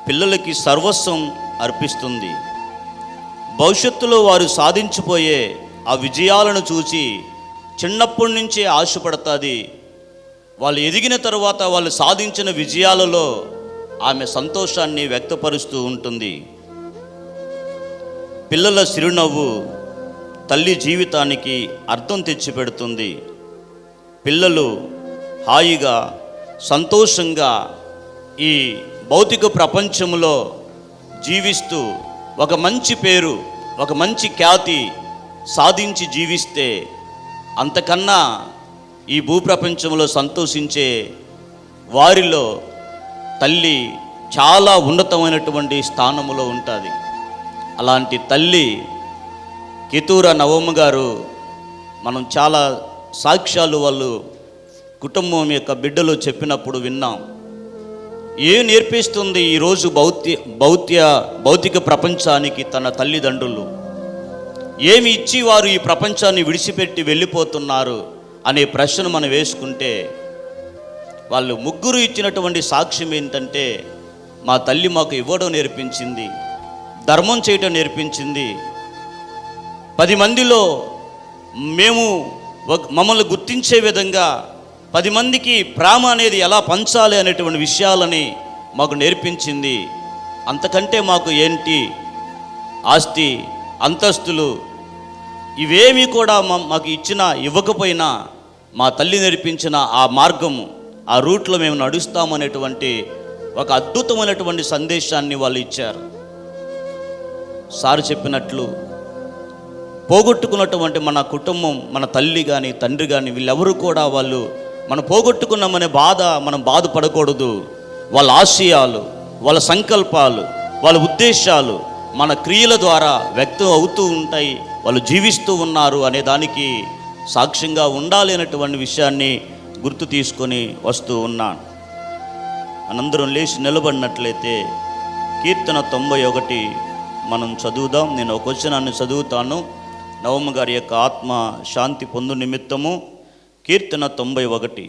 పిల్లలకి సర్వస్వం అర్పిస్తుంది. భవిష్యత్తులో వారు సాధించిపోయే ఆ విజయాలను చూసి చిన్నప్పటి నుంచే ఆశపడుతుంది. వాళ్ళు ఎదిగిన తరువాత వాళ్ళు సాధించిన విజయాలలో ఆమె సంతోషాన్ని వ్యక్తపరుస్తూ ఉంటుంది. పిల్లల చిరునవ్వు తల్లి జీవితానికి అర్థం తెచ్చిపెడుతుంది. పిల్లలు హాయిగా, సంతోషంగా ఈ భౌతిక ప్రపంచంలో జీవిస్తూ ఒక మంచి పేరు, ఒక మంచి ఖ్యాతి సాధించి జీవిస్తే అంతకన్నా ఈ భూప్రపంచంలో సంతోషించే వారిలో తల్లి చాలా ఉన్నతమైనటువంటి స్థానములో ఉంటుంది. అలాంటి తల్లి కితూర నవమ్మ గారు, మనం చాలా సాక్ష్యాలు వాళ్ళు కుటుంబం యొక్క బిడ్డలు చెప్పినప్పుడు విన్నాం. ఏం నేర్పిస్తుంది ఈరోజు భౌతిక ప్రపంచానికి తన తల్లిదండ్రులు? ఏమి ఇచ్చి వారు ఈ ప్రపంచాన్ని విడిచిపెట్టి వెళ్ళిపోతున్నారు అనే ప్రశ్న మనం వేసుకుంటే వాళ్ళు ముగ్గురు ఇచ్చినటువంటి సాక్ష్యం ఏంటంటే, మా తల్లి మాకు ఇవ్వడం నేర్పించింది, ధర్మం చేయటం నేర్పించింది, 10 మందిలో మమ్మల్ని గుర్తించే విధంగా 10 మందికి ప్రేమ అనేది ఎలా పంచాలి అనేటువంటి విషయాలని మాకు నేర్పించింది. అంతకంటే మాకు ఏంటి ఆస్తి, అంతస్తులు, ఇవేమీ కూడా మాకు ఇవ్వకపోయినా మా తల్లి నేర్పించిన ఆ మార్గము, ఆ రూట్లో మేము నడుస్తామనేటువంటి ఒక అద్భుతమైనటువంటి సందేశాన్ని వాళ్ళు ఇచ్చారు. సార్ చెప్పినట్లు పోగొట్టుకున్నటువంటి మన కుటుంబం, మన తల్లి కానీ తండ్రి కానీ వీళ్ళెవరూ కూడా వాళ్ళు మనం పోగొట్టుకున్నామనే మనం బాధపడకూడదు. వాళ్ళ ఆశయాలు, వాళ్ళ సంకల్పాలు, వాళ్ళ ఉద్దేశాలు మన క్రియల ద్వారా వ్యక్తం అవుతూ ఉంటాయి. వాళ్ళు జీవిస్తూ ఉన్నారు అనే దానికి సాక్ష్యంగా ఉండాలి అనేటువంటి విషయాన్ని గుర్తు తీసుకొని వస్తూ ఉన్నాను. మనందరం లేచి నిలబడినట్లయితే కీర్తన 91 మనం చదువుదాం. నేను ఒక వచనాన్ని చదువుతాను. నవమ్మ గారి యొక్క ఆత్మ శాంతి పొందు నిమిత్తము కీర్తన 91.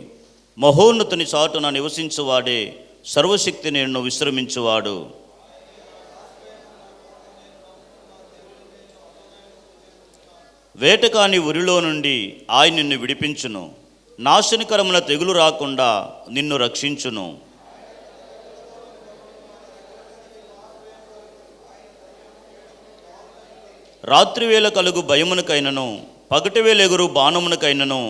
మహోన్నతుని చాటున నివసించువాడే సర్వశక్తి నేను విశ్రమించువాడు. వేటకాని ఉరిలో నుండి ఆయన నిన్ను విడిపించును, నాశనకరముల తెగులు రాకుండా నిన్ను రక్షించును. రాత్రివేళ కలుగు భయమునకైనను, పగటివేళ ఎగురు బాణమునకైనను,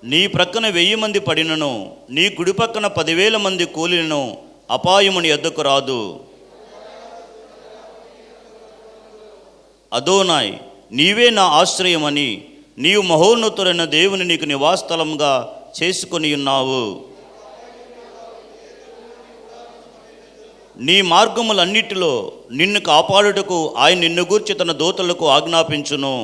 నీ ప్రక్కన 1000 మంది పడినను, నీ కుడి పక్కన 10,000 మంది కూలినను అపాయముని ఎద్దకు రాదు. అదోనాయ్, నీవే నా ఆశ్రయమని నీవు మహోన్నతుడైన దేవుని నీకు నివాసస్థలంగా చేసుకొని ఉన్నావు. నీ మార్గములన్నిటిలో నిన్ను కాపాడుటకు ఆయన నిన్ను గూర్చి తన దూతలకు ఆజ్ఞాపించును.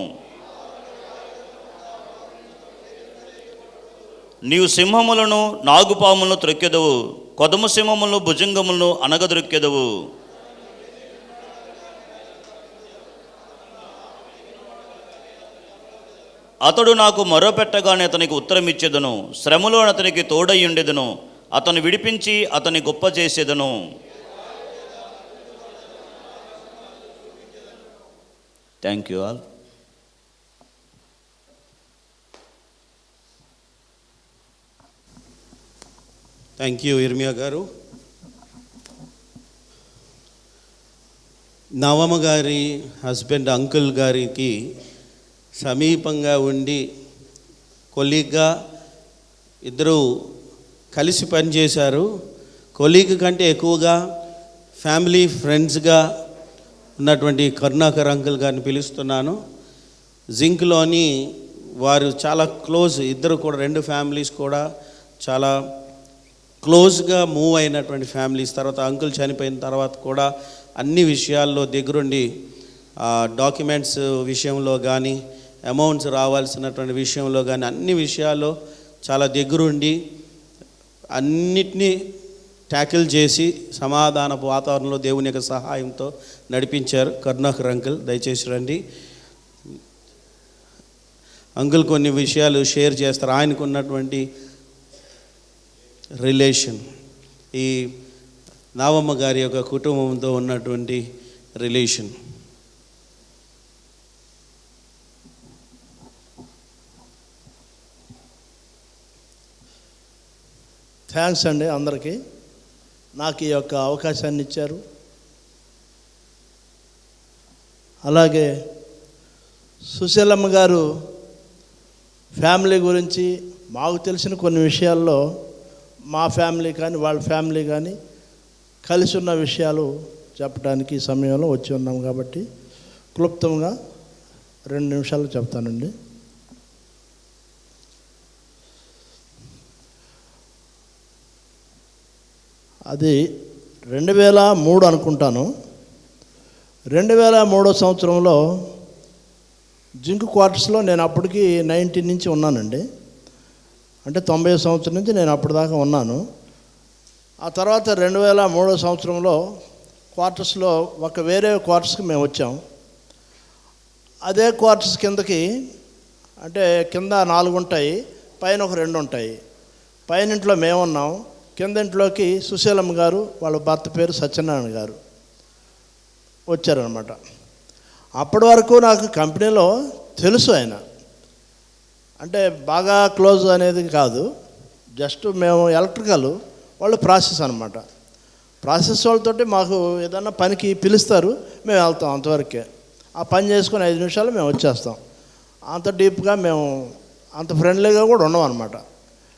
నీవు సింహములను, నాగుపాములను త్రొక్కెదవు, కొదమ సింహములను, భుజంగములను అనగదొక్కెదవు. అతడు నాకు మొరపెట్టగానే అతనికి ఉత్తరమిచ్చేదను, శ్రమలో అతనికి తోడయ్యుండెదను, అతను విడిపించి అతని గొప్ప చేసేదను. Thank you all. Thank you ఇర్మియా గారు. నవమ గారి హస్బెండ్ అంకుల్ గారికి సమీపంగా ఉండి కొలీగ్గా ఇద్దరు కలిసి పనిచేశారు. కొలీగ్ కంటే ఎక్కువగా ఫ్యామిలీ ఫ్రెండ్స్గా ఉన్నటువంటి కరుణాకర్ అంకుల్ గారిని పిలుస్తున్నాను. జింక్లోని వారు చాలా క్లోజ్, ఇద్దరు కూడా, రెండు ఫ్యామిలీస్ కూడా చాలా క్లోజ్గా మూవ్ అయినటువంటి ఫ్యామిలీస్. తర్వాత అంకుల్ చనిపోయిన తర్వాత కూడా అన్ని విషయాల్లో దగ్గరుండి డాక్యుమెంట్స్ విషయంలో కానీ, అమౌంట్స్ రావాల్సినటువంటి విషయంలో కానీ అన్ని విషయాల్లో చాలా దగ్గరుండి అన్నిటినీ ట్యాకిల్ చేసి సమాధానపు వాతావరణంలో దేవుని యొక్క సహాయంతో నడిపించారు కరుణాకర్ అంకుల్. దయచేసి రండి. అంకుల్ కొన్ని విషయాలు షేర్ చేస్తారు. ఆయనకు ఉన్నటువంటి రిలేషన్, ఈ నావమ్మ గారి యొక్క కుటుంబంతో ఉన్నటువంటి రిలేషన్. థ్యాంక్స్ అండి అందరికీ, నాకు ఈ యొక్క అవకాశాన్ని ఇచ్చారు. అలాగే సుశీలమ్మ గారు ఫ్యామిలీ గురించి మాకు తెలిసిన కొన్ని విషయాల్లో మా ఫ్యామిలీ కానీ వాళ్ళ ఫ్యామిలీ కానీ కలిసి ఉన్న విషయాలు చెప్పడానికి ఈ సమయంలో వచ్చి ఉన్నాం కాబట్టి క్లుప్తంగా 2 నిమిషాలు చెప్తానండి. అది 2003 అనుకుంటాను. 2003 సంవత్సరంలో జింక్ క్వార్టర్స్లో నేను అప్పటికి 19 నుంచి ఉన్నానండి. అంటే 90 సంవత్సరం నుంచి నేను అప్పటిదాకా ఉన్నాను. ఆ తర్వాత 2003 సంవత్సరంలో క్వార్టర్స్లో వేరే క్వార్టర్స్కి మేము వచ్చాం. అదే క్వార్టర్స్ కిందకి, అంటే కింద 4 ఉంటాయి, పైన ఒక 2 ఉంటాయి. పైన ఇంట్లో మేమున్నాం, కింద ఇంట్లోకి సుశీలమ్మ గారు వాళ్ళ భర్త పేరు సత్యనారాయణ గారు వచ్చారనమాట. అప్పటి వరకు నాకు కంపెనీలో తెలుసు ఆయన, అంటే బాగా క్లోజ్ అనేది కాదు, జస్ట్ మేము ఎలక్ట్రికల్, వాళ్ళు ప్రాసెస్ అనమాట. ప్రాసెస్ వాళ్ళతోటి మాకు ఏదన్నా పనికి పిలుస్తారు, మేము వెళ్తాం, అంతవరకే. ఆ పని చేసుకుని 5 నిమిషాలు మేము వచ్చేస్తాం. అంత డీప్గా మేము అంత ఫ్రెండ్లీగా కూడా ఉన్నాం అనమాట.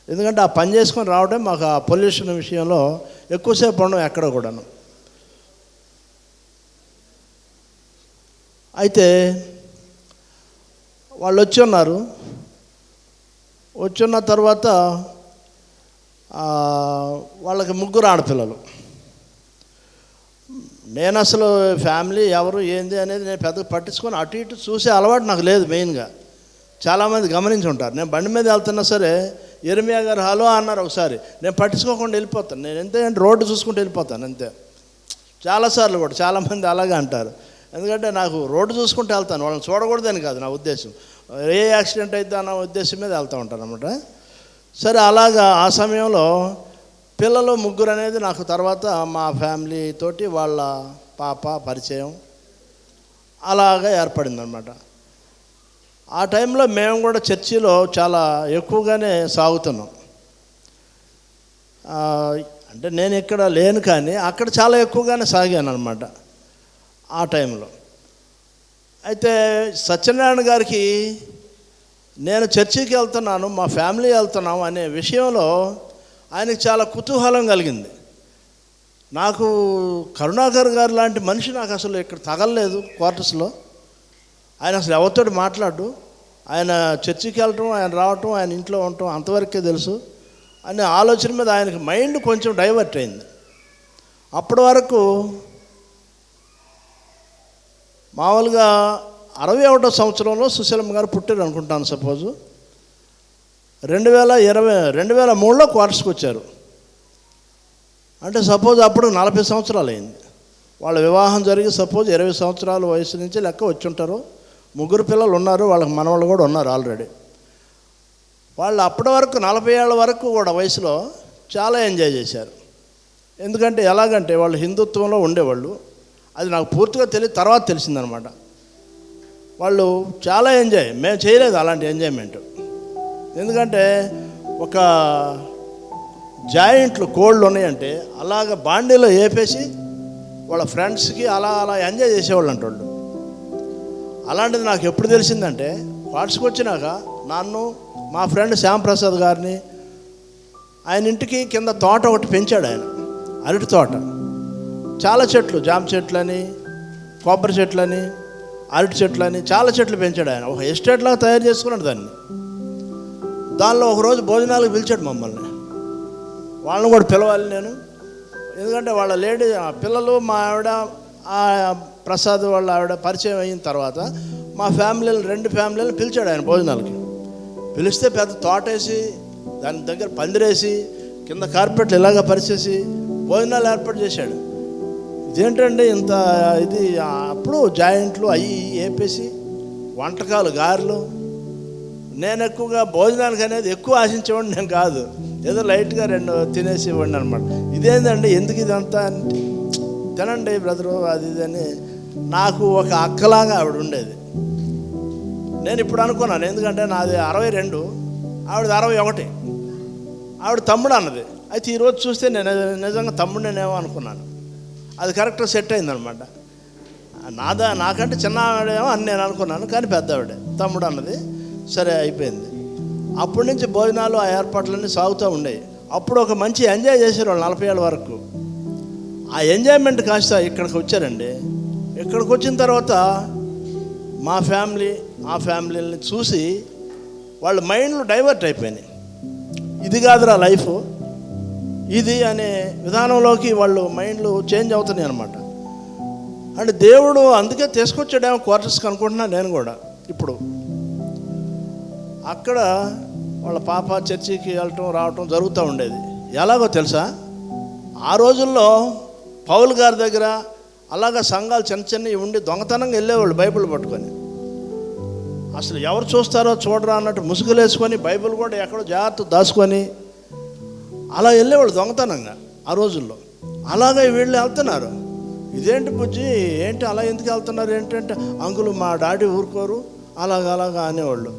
ఎందుకంటే ఆ పని చేసుకొని రావడం మాకు ఆ పొల్యూషన్ విషయంలో ఎక్కువసేపు ఉండడం ఎక్కడ కూడాను. అయితే వాళ్ళు వచ్చిన్న తర్వాత వాళ్ళకి 3 ఆడపిల్లలు. నేను అసలు ఫ్యామిలీ ఎవరు ఏంది అనేది నేను పెద్దగా పట్టించుకొని అటు ఇటు చూసే అలవాటు నాకు లేదు. మెయిన్గా చాలామంది గమనించి ఉంటారు, నేను బండి మీద వెళ్తున్నా సరే ఇర్మియా గారు హలో అన్నారు ఒకసారి, నేను పట్టించుకోకుండా వెళ్ళిపోతాను. నేను ఎంతంటే రోడ్డు చూసుకుంటూ వెళ్ళిపోతాను అంతే. చాలాసార్లు కూడా చాలామంది అలాగే అంటారు. ఎందుకంటే నాకు రోడ్డు చూసుకుంటూ వెళ్తాను, వాళ్ళని చూడకూడదని కాదు నా ఉద్దేశం, ఏ యాక్సిడెంట్ అయితే అన్న ఉద్దేశం మీద వెళ్తూ ఉంటాను అన్నమాట. సరే, అలాగా ఆ సమయంలో పిల్లలు 3 అనేది నాకు తర్వాత మా ఫ్యామిలీ తోటి వాళ్ళ పాప పరిచయం అలాగా ఏర్పడిందనమాట. ఆ టైంలో మేము కూడా చర్చిలో చాలా ఎక్కువగానే సాగుతున్నాం. అంటే నేను ఇక్కడ లేను కానీ అక్కడ చాలా ఎక్కువగానే సాగాను అనమాట ఆ టైంలో. అయితే సత్యనారాయణ గారికి నేను చర్చికి వెళ్తున్నాను, మా ఫ్యామిలీ వెళ్తున్నాం అనే విషయంలో ఆయనకి చాలా కుతూహలం కలిగింది. నాకు కరుణాకర్ గారు లాంటి మనిషి నాకు అసలు ఇక్కడ తగలలేదు క్వార్టర్స్లో. ఆయన అసలు ఎవరితో మాట్లాడు, ఆయన చర్చికి వెళ్ళటం, ఆయన రావటం, ఆయన ఇంట్లో ఉండటం అంతవరకే తెలుసు అనే ఆలోచన మీద ఆయనకి మైండ్ కొంచెం డైవర్ట్ అయింది. అప్పటి వరకు మామూలుగా 61వ సంవత్సరంలో సుశీలమ్మ గారు పుట్టారు అనుకుంటాను. సపోజు 2003లో క్వార్టర్స్కి వచ్చారు అంటే సపోజ్ అప్పుడు 40 సంవత్సరాలు అయింది. వాళ్ళ వివాహం జరిగి సపోజ్ 20 సంవత్సరాల వయసు నుంచి లెక్క వచ్చి ఉంటారు. 3 పిల్లలు ఉన్నారు, వాళ్ళకి మనవాళ్ళు కూడా ఉన్నారు ఆల్రెడీ. వాళ్ళు అప్పటి వరకు 40 ఏళ్ళ వరకు కూడా వయసులో చాలా ఎంజాయ్ చేశారు. ఎందుకంటే ఎలాగంటే వాళ్ళు హిందుత్వంలో ఉండేవాళ్ళు, అది నాకు పూర్తిగా తర్వాత తెలిసిందనమాట. వాళ్ళు చాలా ఎంజాయ్, మేము చేయలేదు అలాంటి ఎంజాయ్మెంట్. ఎందుకంటే ఒక జాయింట్లు కోళ్ళు ఉన్నాయంటే అలాగ బాండీలో వేపేసి వాళ్ళ ఫ్రెండ్స్కి అలా అలా ఎంజాయ్ చేసేవాళ్ళు అంట వాళ్ళు. అలాంటిది నాకు ఎప్పుడు తెలిసిందంటే వాట్స్కి వచ్చినాక నన్ను మా ఫ్రెండ్ శ్యాంప్రసాద్ గారిని ఆయన ఇంటికి కింద తోట ఒకటి పెంచాడు ఆయన, అరటి తోట. చాలా చెట్లు, జామ చెట్లని, కొబ్బరి చెట్లని, అరటి చెట్లని చాలా చెట్లు పెంచాడు ఆయన. ఒక ఎస్టేట్ లాగా తయారు చేసుకున్నాడు దాన్ని. దానిలో ఒకరోజు భోజనాలకు పిలిచాడు మమ్మల్ని. వాళ్ళని కూడా పిలవాలి నేను, ఎందుకంటే వాళ్ళ లేడీ పిల్లలు మా ఆవిడ ప్రసాద్ వాళ్ళ ఆవిడ పరిచయం అయిన తర్వాత మా ఫ్యామిలీలు 2 ఫ్యామిలీలను పిలిచాడు ఆయన భోజనాలకి. పిలిస్తే పెద్ద తోటేసి దాని దగ్గర పందిరేసి కింద కార్పెట్లు ఇలాగ పరిచేసి భోజనాలు ఏర్పాటు చేశాడు. ఇదేంటండి ఇంత ఇది? అప్పుడు జాయింట్లు అవి వేపేసి వంటకాలు, గారెలు. నేను ఎక్కువగా భోజనానికి అనేది ఎక్కువ ఆశించేవాడిని నేను కాదు, ఏదో లైట్గా 2 తినేసి ఇవ్వండి అనమాట. ఇదేంటండి ఎందుకు ఇదంతా అంటే, తినండి బ్రదరు అది ఇది అని. నాకు ఒక అక్కలాగా ఆవిడ ఉండేది. నేను ఇప్పుడు అనుకున్నాను, ఎందుకంటే నాది 62, ఆవిడది 61. ఆవిడ తమ్ముడు అన్నది. అయితే ఈరోజు చూస్తే నేను నిజంగా తమ్ముడినేమో అనుకున్నాను. అది కరెక్ట్గా సెట్ అయిందనమాట. నాకంటే చిన్న ఆవిడేమో అని నేను అనుకున్నాను, కానీ పెద్ద ఆవిడే తమ్ముడు అన్నది. సరే అయిపోయింది. అప్పటి నుంచి భోజనాలు ఆ ఏర్పాట్లన్నీ సాగుతూ ఉండేవి. అప్పుడు ఒక మంచి ఎంజాయ్ చేశారు వాళ్ళు 40 ఏళ్ళ వరకు. ఆ ఎంజాయ్మెంట్ కాస్త ఇక్కడికి వచ్చారండి. ఇక్కడికి వచ్చిన తర్వాత మా ఫ్యామిలీ ఆ ఫ్యామిలీని చూసి వాళ్ళ మైండ్లు డైవర్ట్ అయిపోయినాయి. ఇది కాదురా లైఫ్, ఇది అనే విధానంలోకి వాళ్ళు మైండ్లు చేంజ్ అవుతున్నాయి అనమాట. అంటే దేవుడు అందుకే తీసుకొచ్చాడేమో క్వార్టర్స్కి అనుకుంటున్నాను నేను కూడా. ఇప్పుడు అక్కడ వాళ్ళ పాప చర్చికి వెళ్ళటం రావటం జరుగుతూ ఉండేది. ఎలాగో తెలుసా, ఆ రోజుల్లో పౌలు గారి దగ్గర అలాగా సంఘాలు చిన్నవి ఉండి దొంగతనంగా వెళ్ళేవాళ్ళు బైబిల్ పట్టుకొని. అసలు ఎవరు చూస్తారో చూడరా అన్నట్టు ముసుగులు వేసుకొని బైబిల్ కూడా ఎక్కడో జాగ్రత్త దాచుకొని అలా వెళ్ళేవాళ్ళు దొంగతనంగా ఆ రోజుల్లో. అలాగే వీళ్ళు వెళ్తున్నారు. ఇదేంటి బుజ్జి ఏంటి అలా ఎందుకు వెళ్తున్నారు ఏంటంటే, అంకులు మా డాడీ ఊరుకోరు అలాగా అనేవాళ్ళు.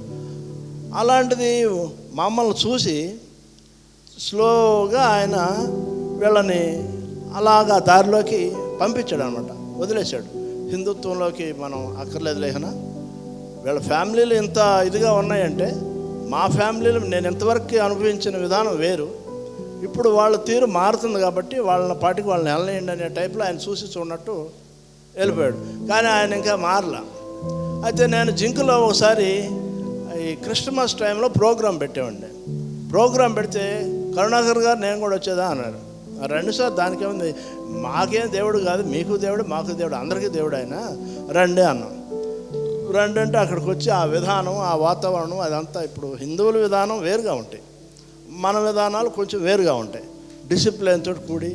అలాంటిది మమ్మల్ని చూసి స్లోగా ఆయన వీళ్ళని అలాగా దారిలోకి పంపించాడు అనమాట, వదిలేశాడు. హిందుత్వంలోకి మనం అక్కర్లేదు లేకనా, వీళ్ళ ఫ్యామిలీలు ఇంత ఇదిగా ఉన్నాయంటే మా ఫ్యామిలీలు నేను ఇంతవరకు అనుభవించిన విధానం వేరు. ఇప్పుడు వాళ్ళ తీరు మారుతుంది కాబట్టి వాళ్ళ పాటికి వాళ్ళని వెళ్ళలేండి అనే టైప్లో ఆయన చూసి చూడనట్టు వెళ్ళిపోయాడు. కానీ ఆయన ఇంకా మారలా. అయితే నేను జింకులో ఒకసారి ఈ క్రిస్మస్ టైంలో ప్రోగ్రాం పెట్టామండి. ప్రోగ్రాం పెడితే కరుణాకర్ గారు నేను కూడా వచ్చేదా అన్నారు. 2 సార్ దానికేముంది, మాకేం దేవుడు కాదు, మీకు దేవుడు మాకు దేవుడు, అందరికీ దేవుడు ఆయన, రండి అన్నాం. రండి అంటే అక్కడికి వచ్చి ఆ విధానం ఆ వాతావరణం అదంతా, ఇప్పుడు హిందువుల విధానం వేరుగా ఉంటాయి, మన విధానాలు కొంచెం వేరుగా ఉంటాయి. డిసిప్లిన్ తోటి కూడి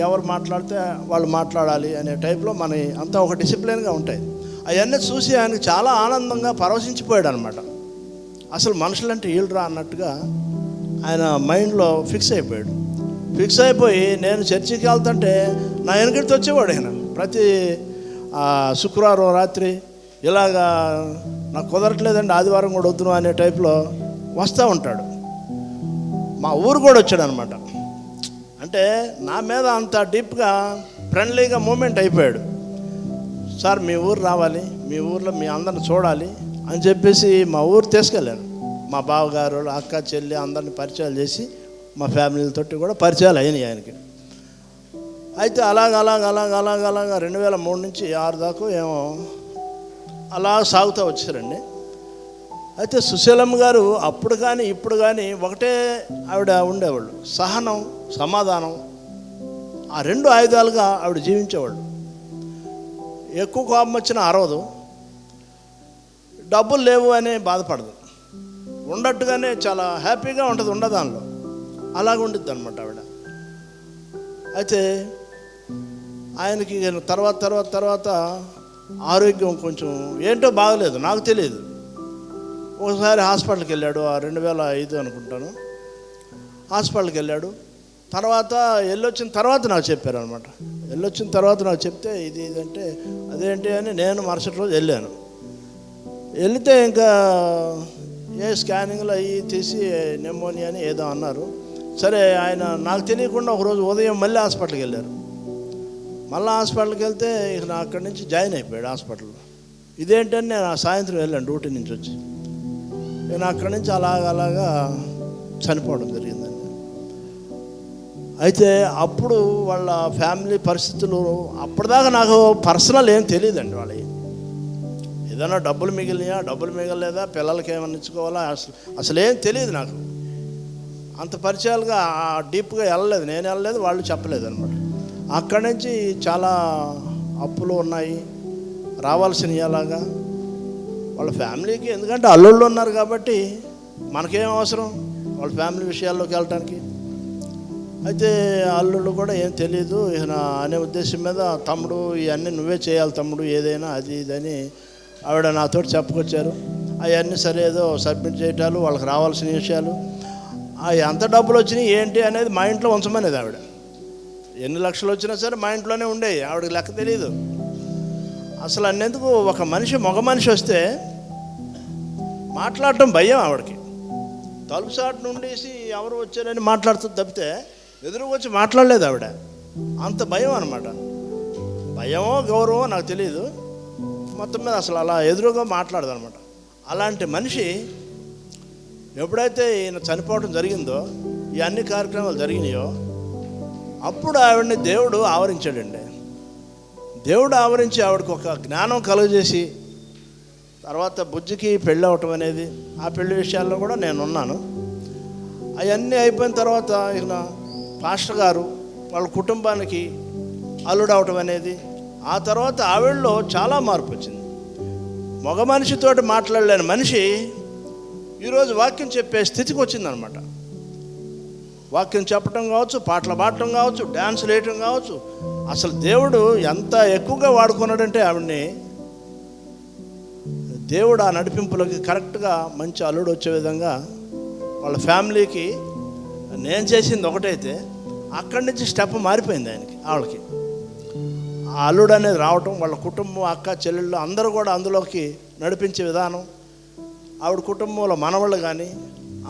ఎవరు మాట్లాడితే వాళ్ళు మాట్లాడాలి అనే టైప్లో మన అంతా ఒక డిసిప్లిన్గా ఉంటాయి. అవన్నీ చూసి ఆయనకు చాలా ఆనందంగా పరవశించిపోయాడు అనమాట. అసలు మనుషులంటే వీళ్ళరా అన్నట్టుగా ఆయన మైండ్లో ఫిక్స్ అయిపోయాడు. ఫిక్స్ అయిపోయి నేను చర్చికి వెళ్తుంటే నా వెనకడితో వచ్చేవాడు ఆయన. ప్రతి శుక్రవారం రాత్రి ఇలాగా నాకు కుదరట్లేదండి, ఆదివారం కూడా వద్దును అనే టైప్లో వస్తూ ఉంటాడు. మా ఊరు కూడా వచ్చాడు అనమాట. అంటే నా మీద అంత డీప్గా ఫ్రెండ్లీగా మూమెంట్ అయిపోయాడు. సార్ మీ ఊరు రావాలి, మీ ఊర్లో మీ అందరిని చూడాలి అని చెప్పేసి మా ఊరు తీసుకెళ్ళాను. మా బావగారు అక్క చెల్లి అందరిని పరిచయాలు చేసి మా ఫ్యామిలీలతోటి కూడా పరిచయాలు అయినాయి ఆయనకి. అయితే అలాగ 2003 నుంచి 6 దాకా ఏమో అలా సాగుతూ వచ్చారండి. అయితే సుశీలమ్మ గారు అప్పుడు కానీ ఇప్పుడు కానీ ఒకటే ఆవిడ ఉండేవాళ్ళు, సహనం సమాధానం, ఆ 2 ఆయుధాలుగా ఆవిడ జీవించేవాళ్ళు. ఎక్కువ కోపం వచ్చినా అరవదు, డబ్బులు లేవు అని బాధపడదు, ఉన్నట్టుగానే చాలా హ్యాపీగా ఉంటుంది ఉండదానిలో, అలాగ ఉండిద్ది అనమాట ఆవిడ. అయితే ఆయనకి తర్వాత ఆరోగ్యం కొంచెం ఏంటో బాగలేదు, నాకు తెలియదు. ఒకసారి హాస్పిటల్కి వెళ్ళాడు, 2005 అనుకుంటాను. హాస్పిటల్కి వెళ్ళాడు. తర్వాత వెళ్ళొచ్చిన తర్వాత నాకు చెప్పారు అనమాట. వెళ్ళొచ్చిన తర్వాత నాకు చెప్తే ఇది అంటే అదేంటి అని నేను మరుసటి రోజు వెళ్ళాను. వెళితే ఇంకా స్కానింగ్లు అవి తీసి నెమోనియా అని ఏదో అన్నారు. సరే ఆయన నాకు తెలియకుండా ఒకరోజు ఉదయం మళ్ళీ హాస్పిటల్కి వెళ్ళారు. మళ్ళీ హాస్పిటల్కి వెళ్తే ఇక నా అక్కడి నుంచి జాయిన్ అయిపోయాడు హాస్పిటల్లో. ఇదేంటని నేను ఆ సాయంత్రం వెళ్ళాను డ్యూటీ నుంచి వచ్చి. నేను అక్కడి నుంచి అలాగా చనిపోవడం జరిగిందండి. అయితే అప్పుడు వాళ్ళ ఫ్యామిలీ పరిస్థితులు అప్పటిదాకా నాకు పర్సనల్ ఏం తెలియదండి. వాళ్ళకి ఏదైనా డబ్బులు మిగిలినాయా, డబ్బులు మిగలలేదా, పిల్లలకి ఏమన్నా ఇచ్చుకోవాలా, అసలు ఏం తెలియదు నాకు. అంత పరిచయాలుగా డీప్గా వెళ్ళలేదు, నేను వెళ్ళలేదు, వాళ్ళు చెప్పలేదు అనమాట. అక్కడి నుంచి చాలా అప్పులు ఉన్నాయి, రావాల్సినవి అలాగా వాళ్ళ ఫ్యామిలీకి. ఎందుకంటే అల్లుళ్ళు ఉన్నారు కాబట్టి మనకేం అవసరం వాళ్ళ ఫ్యామిలీ విషయాల్లోకి వెళ్ళటానికి. అయితే అల్లుళ్ళు కూడా ఏం తెలియదు అనే ఉద్దేశం మీద, తమ్ముడు ఇవన్నీ నువ్వే చేయాలి తమ్ముడు, ఏదైనా అది ఇదని ఆవిడ నాతో చెప్పుకొచ్చారు. అవన్నీ సరే ఏదో సబ్మిట్ చేయటాలు, వాళ్ళకి రావాల్సిన విషయాలు, అవి ఎంత డబ్బులు వచ్చినాయి ఏంటి అనేది మా ఇంట్లో ఉంచమనేది ఆవిడ. ఎన్ని లక్షలు వచ్చినా సరే మా ఇంట్లోనే ఉండేవి, ఆవిడకి లెక్క తెలియదు అసలు. అన్నేందుకు ఒక మనిషి, మగ మనిషి వస్తే మాట్లాడటం భయం ఆవిడకి. తలుపు సాటు నుండేసి ఎవరు వచ్చారని మాట్లాడుతుంది తప్పితే ఎదురుకు వచ్చి మాట్లాడలేదు ఆవిడ. అంత భయం అనమాట. భయమో గౌరవమో నాకు తెలియదు, మొత్తం మీద అసలు అలా ఎదురుగా మాట్లాడదు అనమాట. అలాంటి మనిషి ఎప్పుడైతే ఈయన చనిపోవడం జరిగిందో, ఈ అన్ని కార్యక్రమాలు జరిగినాయో, అప్పుడు ఆవిడని దేవుడు ఆవరించాడండి. దేవుడు ఆవరించి ఆవిడకి ఒక జ్ఞానం కలుగజేసి, తర్వాత బుజ్జికి పెళ్ళి అవటం అనేది, ఆ పెళ్లి విషయాల్లో కూడా నేను ఉన్నాను. అవన్నీ అయిపోయిన తర్వాత ఈయన పాస్టర్ గారు వాళ్ళ కుటుంబానికి అల్లుడు అవటం అనేది, ఆ తర్వాత ఆవిడలో చాలా మార్పు వచ్చింది. మగ మనిషితోటి మాట్లాడలేని మనిషి ఈరోజు వాక్యం చెప్పే స్థితికి వచ్చిందనమాట. వాక్యం చెప్పటం కావచ్చు, పాటలు పాడటం కావచ్చు, డ్యాన్స్ వేయటం కావచ్చు. అసలు దేవుడు ఎంత ఎక్కువగా వాడుకున్నాడంటే ఆవిడ్ని, దేవుడు ఆ నడిపింపులకి కరెక్ట్గా మంచి అల్లుడు వచ్చే విధంగా వాళ్ళ ఫ్యామిలీకి. నేను చేసింది ఒకటైతే అక్కడి నుంచి స్టెప్ మారిపోయింది ఆయనకి, ఆవిడకి. ఆ అల్లుడు అనేది రావటం, వాళ్ళ కుటుంబం, అక్క చెల్లెళ్ళు అందరూ కూడా అందులోకి నడిపించే విధానం, ఆవిడ కుటుంబంలో మనవాళ్ళు కానీ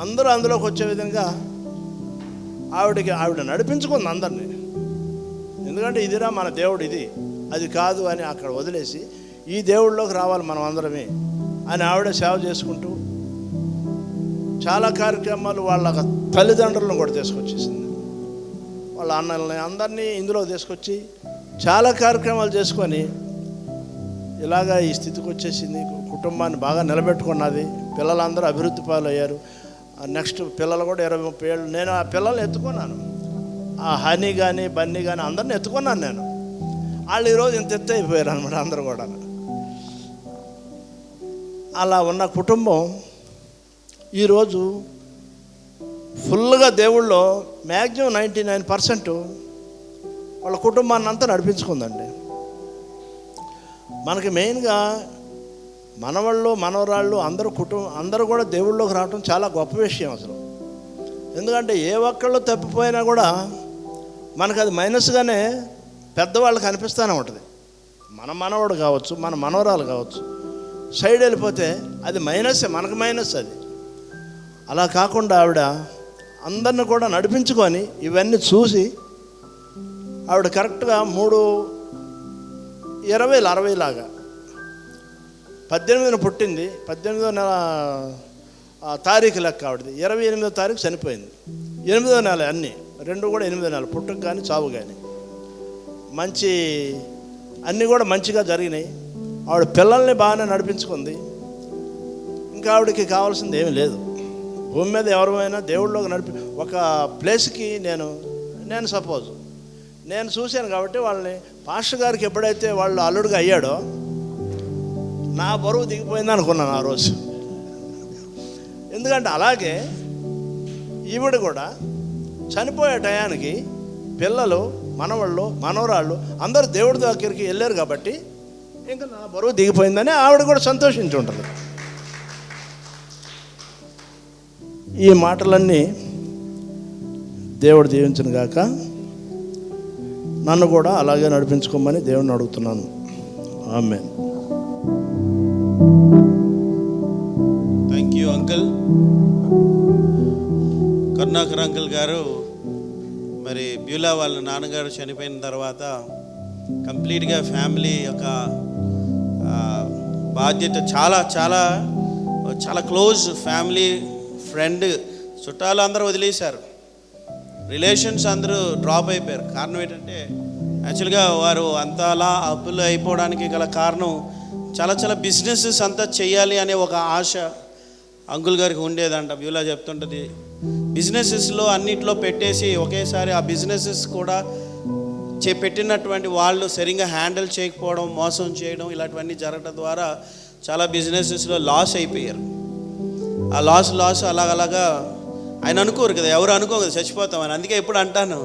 అందరూ అందులోకి వచ్చే విధంగా ఆవిడ నడిపించుకుంది అందరినీ. ఎందుకంటే ఇదిరా మన దేవుడు, ఇది అది కాదు అని అక్కడ వదిలేసి ఈ దేవుడిలోకి రావాలి మనం అందరమే అని ఆవిడ సేవ చేసుకుంటూ చాలా కార్యక్రమాలు వాళ్ళ తల్లిదండ్రులను కూడా తీసుకొచ్చేసింది. వాళ్ళ అన్నల్ని అందరినీ ఇందులో తీసుకొచ్చి చాలా కార్యక్రమాలు చేసుకొని ఇలాగా ఈ స్థితికి వచ్చేసింది. కుటుంబాన్ని బాగా నిలబెట్టుకున్నది. పిల్లలందరూ అభివృద్ధి పాలయ్యారు. నెక్స్ట్ పిల్లలు కూడా 20-30 ఏళ్ళు. నేను ఆ పిల్లల్ని ఎత్తుకున్నాను, ఆ హనీ కానీ బన్నీ కానీ అందరిని ఎత్తుకున్నాను నేను. వాళ్ళు ఈరోజు ఇంత ఎత్తు అయిపోయారు అనమాట అందరూ కూడా. అలా ఉన్న కుటుంబం ఈరోజు ఫుల్గా దేవుళ్ళో మ్యాక్సిమం 99% వాళ్ళ కుటుంబాన్ని అంతా నడిపించుకుందండి. మనకి మెయిన్గా మనవాళ్ళు మనవరాళ్ళు అందరూ కూడా దేవుళ్ళలోకి రావటం చాలా గొప్ప విషయం అసలు. ఎందుకంటే ఏ ఒక్కళ్ళు తప్పిపోయినా కూడా మనకు అది మైనస్గానే పెద్దవాళ్ళకి అనిపిస్తూనే ఉంటుంది. మన మనవడు కావచ్చు, మన మనవరాలు కావచ్చు, సైడ్ వెళ్ళిపోతే అది మైనస్, మనకు మైనస్ అది. అలా కాకుండా ఆవిడ అందరిని కూడా నడిపించుకొని ఇవన్నీ చూసి ఆవిడ కరెక్ట్గా 3-20-60 లాగా 18న పుట్టింది. 18వ నెల తారీఖు లెక్క ఆవిడది. 28వ తారీఖు చనిపోయింది. 8వ నెల అన్నీ 2 కూడా 8వ నెల, పుట్టుక కానీ చావు కానీ. మంచి అన్నీ కూడా మంచిగా జరిగినాయి. ఆవిడ పిల్లల్ని బాగానే నడిపించుకుంది. ఇంకా ఆవిడకి కావాల్సింది ఏమీ లేదు. భూమి మీద ఎవరైనా దేవుళ్ళలోకి ఒక ప్లేస్కి నేను సపోజ్ నేను చూశాను కాబట్టి వాళ్ళని, పాస్టర్ గారికి ఎప్పుడైతే వాళ్ళు అల్లుడుగా అయ్యాడో నా బరువు దిగిపోయింది అనుకున్నాను ఆ రోజు. ఎందుకంటే అలాగే ఈవిడ కూడా చనిపోయే టయానికి పిల్లలు, మనవాళ్ళు, మనవరాళ్ళు అందరూ దేవుడి దగ్గరికి వెళ్ళారు కాబట్టి ఇంకా నా బరువు దిగిపోయిందని ఆవిడ కూడా సంతోషించి ఉంటుంది. ఈ మాటలన్నీ దేవుడు దీవించును గాక. నన్ను కూడా అలాగే నడిపించుకోమని దేవుడిని అడుగుతున్నాను. Amen. Thank you uncle. Karunakar uncle గారు మరి బ్యూలా వాళ్ళ నాన్నగారు చనిపోయిన తర్వాత కంప్లీట్గా ఫ్యామిలీ యొక్క బాధ్యత చాలా చాలా చాలా క్లోజ్ ఫ్యామిలీ ఫ్రెండ్ చుట్టాలు అందరూ వదిలేశారు, రిలేషన్స్ అందరూ డ్రాప్ అయిపోయారు. కారణం ఏంటంటే యాక్చువల్గా వారు అంతలా అప్పులు అయిపోవడానికి గల కారణం చాలా చాలా బిజినెసెస్ అంతా చెయ్యాలి అనే ఒక ఆశ అంకుల్ గారికి ఉండేదంట. బ్యూలా చెప్తుంటుంది, బిజినెసెస్లో అన్నిట్లో పెట్టేసి ఒకేసారి ఆ బిజినెసెస్ కూడా పెట్టినటువంటి వాళ్ళు సరిగ్గా హ్యాండిల్ చేయకపోవడం, మోసం చేయడం ఇలాంటివన్నీ జరగడం ద్వారా చాలా బిజినెసెస్లో లాస్ అయిపోయారు. ఆ లాస్ అలాగలాగా ఆయన అనుకోరు కదా, ఎవరు అనుకోరు కదా చచ్చిపోతామని. అందుకే ఎప్పుడు అంటాను,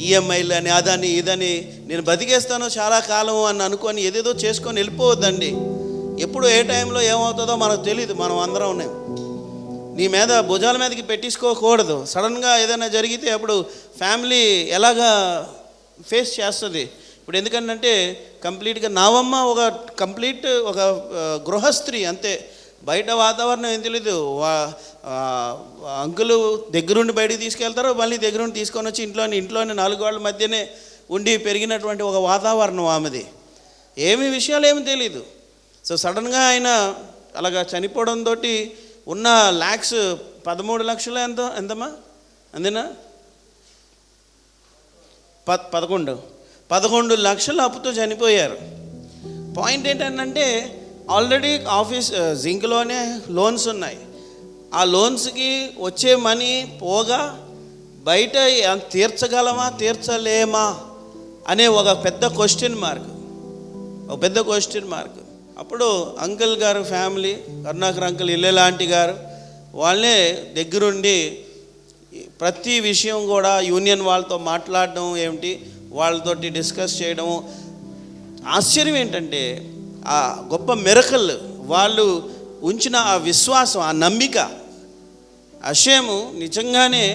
ఈఎంఐలు అని అదని ఇదని నేను బతికేస్తాను చాలా కాలం అని అనుకొని ఏదేదో చేసుకొని వెళ్ళిపోవద్దండి. ఎప్పుడు ఏ టైంలో ఏమవుతుందో మనకు తెలియదు. మనం అందరం ఉన్నాం, నీ మీద భుజాల మీదకి పెట్టించుకోకూడదు. సడన్గా ఏదైనా జరిగితే అప్పుడు ఫ్యామిలీ ఎలాగా ఫేస్ చేస్తుంది. ఇప్పుడు ఎందుకంటే కంప్లీట్గా నావమ్మ ఒక గృహస్త్రీ అంతే, బయట వాతావరణం ఏం తెలీదు. అంకులు దగ్గరుండి బయటికి తీసుకెళ్తారు, మళ్ళీ దగ్గరుండి తీసుకొని వచ్చి ఇంట్లోని 4 వాళ్ళ మధ్యనే ఉండి పెరిగినటువంటి ఒక వాతావరణం ఆమెది. విషయాలు ఏమి తెలీదు. సో సడన్గా ఆయన అలాగా చనిపోవడంతో ఉన్న ల్యాక్స్ 13 లక్షలు ఎంతమ్మా అందేనా 11 లక్షల అప్పుతో చనిపోయారు. పాయింట్ ఏంటంటే ఆల్రెడీ ఆఫీస్ జింక్లోనే లోన్స్ ఉన్నాయి. ఆ లోన్స్కి వచ్చే మనీ పోగా బయట తీర్చగలమా తీర్చలేమా అనే ఒక పెద్ద క్వశ్చన్ మార్క్. అప్పుడు అంకుల్ గారు ఫ్యామిలీ, కరుణాకర్ అంకుల్ ఇల్లెలాంటి గారు వాళ్ళే దగ్గరుండి ప్రతి విషయం కూడా యూనియన్ వాళ్ళతో మాట్లాడడం ఏమిటి, వాళ్ళతోటి డిస్కస్ చేయడము. ఆశ్చర్యం ఏంటంటే ఆ గొప్ప మిరకల్, వాళ్ళు ఉంచిన ఆ విశ్వాసం, ఆ నమ్మిక. అషేము నిజంగానే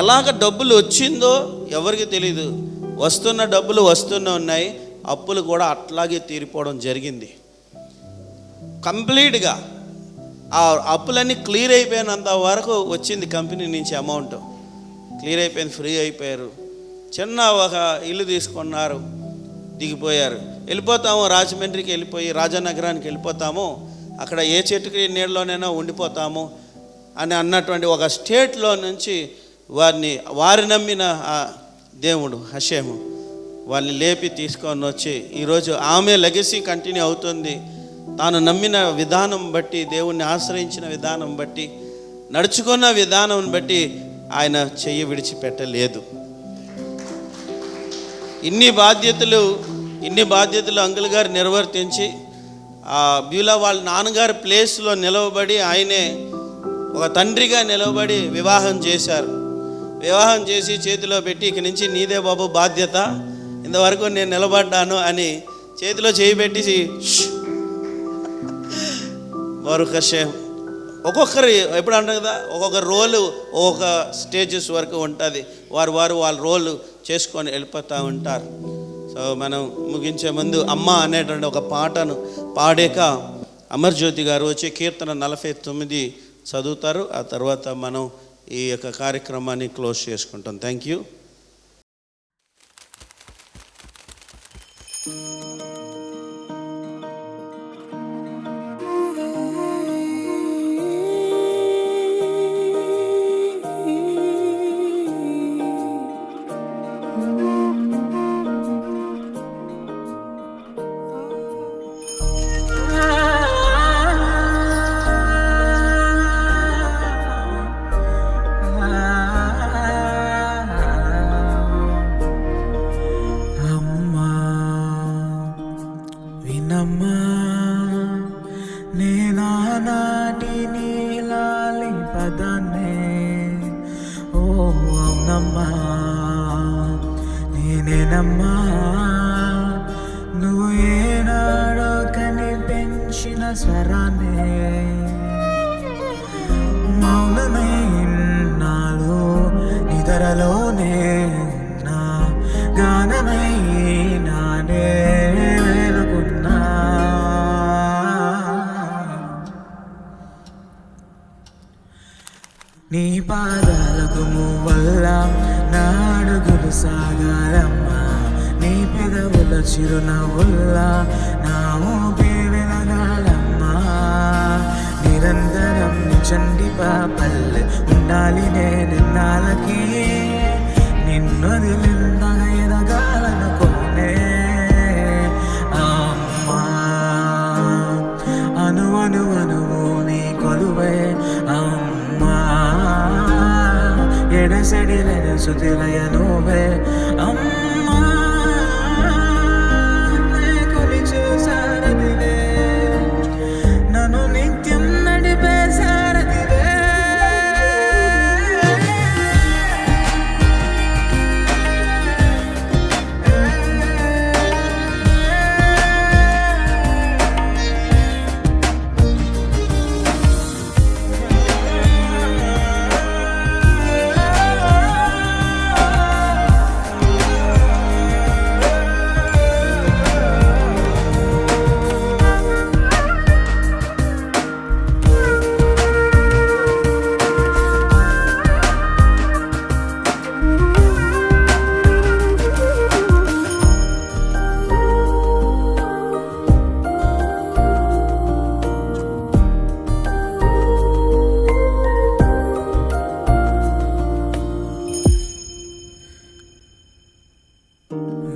ఎలాగ డబ్బులు వచ్చిందో ఎవరికి తెలీదు. వస్తున్న డబ్బులు ఉన్నాయి, అప్పులు కూడా అట్లాగే తీరిపోవడం జరిగింది. కంప్లీట్గా ఆ అప్పులన్నీ క్లియర్ అయిపోయినంత వరకు వచ్చింది కంపెనీ నుంచి అమౌంట్. క్లియర్ అయిపోయింది, ఫ్రీ అయిపోయారు. చిన్న ఒక ఇల్లు తీసుకున్నారు, దిగిపోయారు. వెళ్ళిపోతాము రాజమండ్రికి, వెళ్ళిపోయి రాజానగరానికి వెళ్ళిపోతాము, అక్కడ ఏ చెట్టుకి నీళ్ళలోనైనా ఉండిపోతాము అని అన్నటువంటి ఒక స్టేట్లో నుంచి వారి నమ్మిన ఆ దేవుడు హషేము వాళ్ళని లేపి తీసుకొని వచ్చి ఈరోజు ఆమె లెగసీ కంటిన్యూ అవుతుంది. తాను నమ్మిన విధానం బట్టి, దేవుణ్ణి ఆశ్రయించిన విధానం బట్టి, నడుచుకున్న విధానం బట్టి ఆయన చెయ్యి విడిచిపెట్టలేదు. ఇన్ని బాధ్యతలు అంకుల్ గారు నిర్వర్తించి ఆ బ్యూలా వాళ్ళ నాన్నగారి ప్లేస్లో నిలవబడి, ఆయనే ఒక తండ్రిగా నిలవబడి వివాహం చేశారు. వివాహం చేసి చేతిలో పెట్టి, ఇక నుంచి నీదే బాబు బాధ్యత, ఇంతవరకు నేను నిలబడ్డాను అని చేతిలో చేయి పెట్టి వారు కషేం. ఒక్కొక్కరు ఎప్పుడు అంటారు కదా, ఒక్కొక్క రోలు ఒక్కొక్క స్టేజెస్ వరకు ఉంటుంది. వారు వాళ్ళ రోలు చేసుకొని వెళ్ళిపోతూ ఉంటారు. సో మనం ముగించే ముందు అమ్మ అనేటువంటి ఒక పాటను పాడాక అమర్జ్యోతి గారు వచ్చి కీర్తన 49 చదువుతారు. ఆ తర్వాత మనం ఈ యొక్క కార్యక్రమాన్ని క్లోజ్ చేసుకుంటాం. Thank you. నేనేనమ్మా నువ్వు ఏనాడో కనిపించిన స్వరాన్ని, మౌనమై నాలో నిద్రలోనే నా గానమై నానే వెలుగున్నా. నీ పాదాలకు మువ్వల్ల నా అడుగులు సాగాలమ్మా, నీ పెదవుల చిరునవ్వుల్లా నా ఊపిరి వెలగాలమ్మా. నిరంతరం చండి పాపల్లె ఉండాలి నేనెన్నాళ్ళకి, నిన్నొదిలిందగా ఎదగాలనుకోనే అమ్మా. అనువనువు నీ కొలువే అమ్మా, ఎడసెడిలెన సుతిలయ నువ్వే అమ్మా. కొలిచే సారథివే, నన్ను నిత్యం నడిపే సారథివే.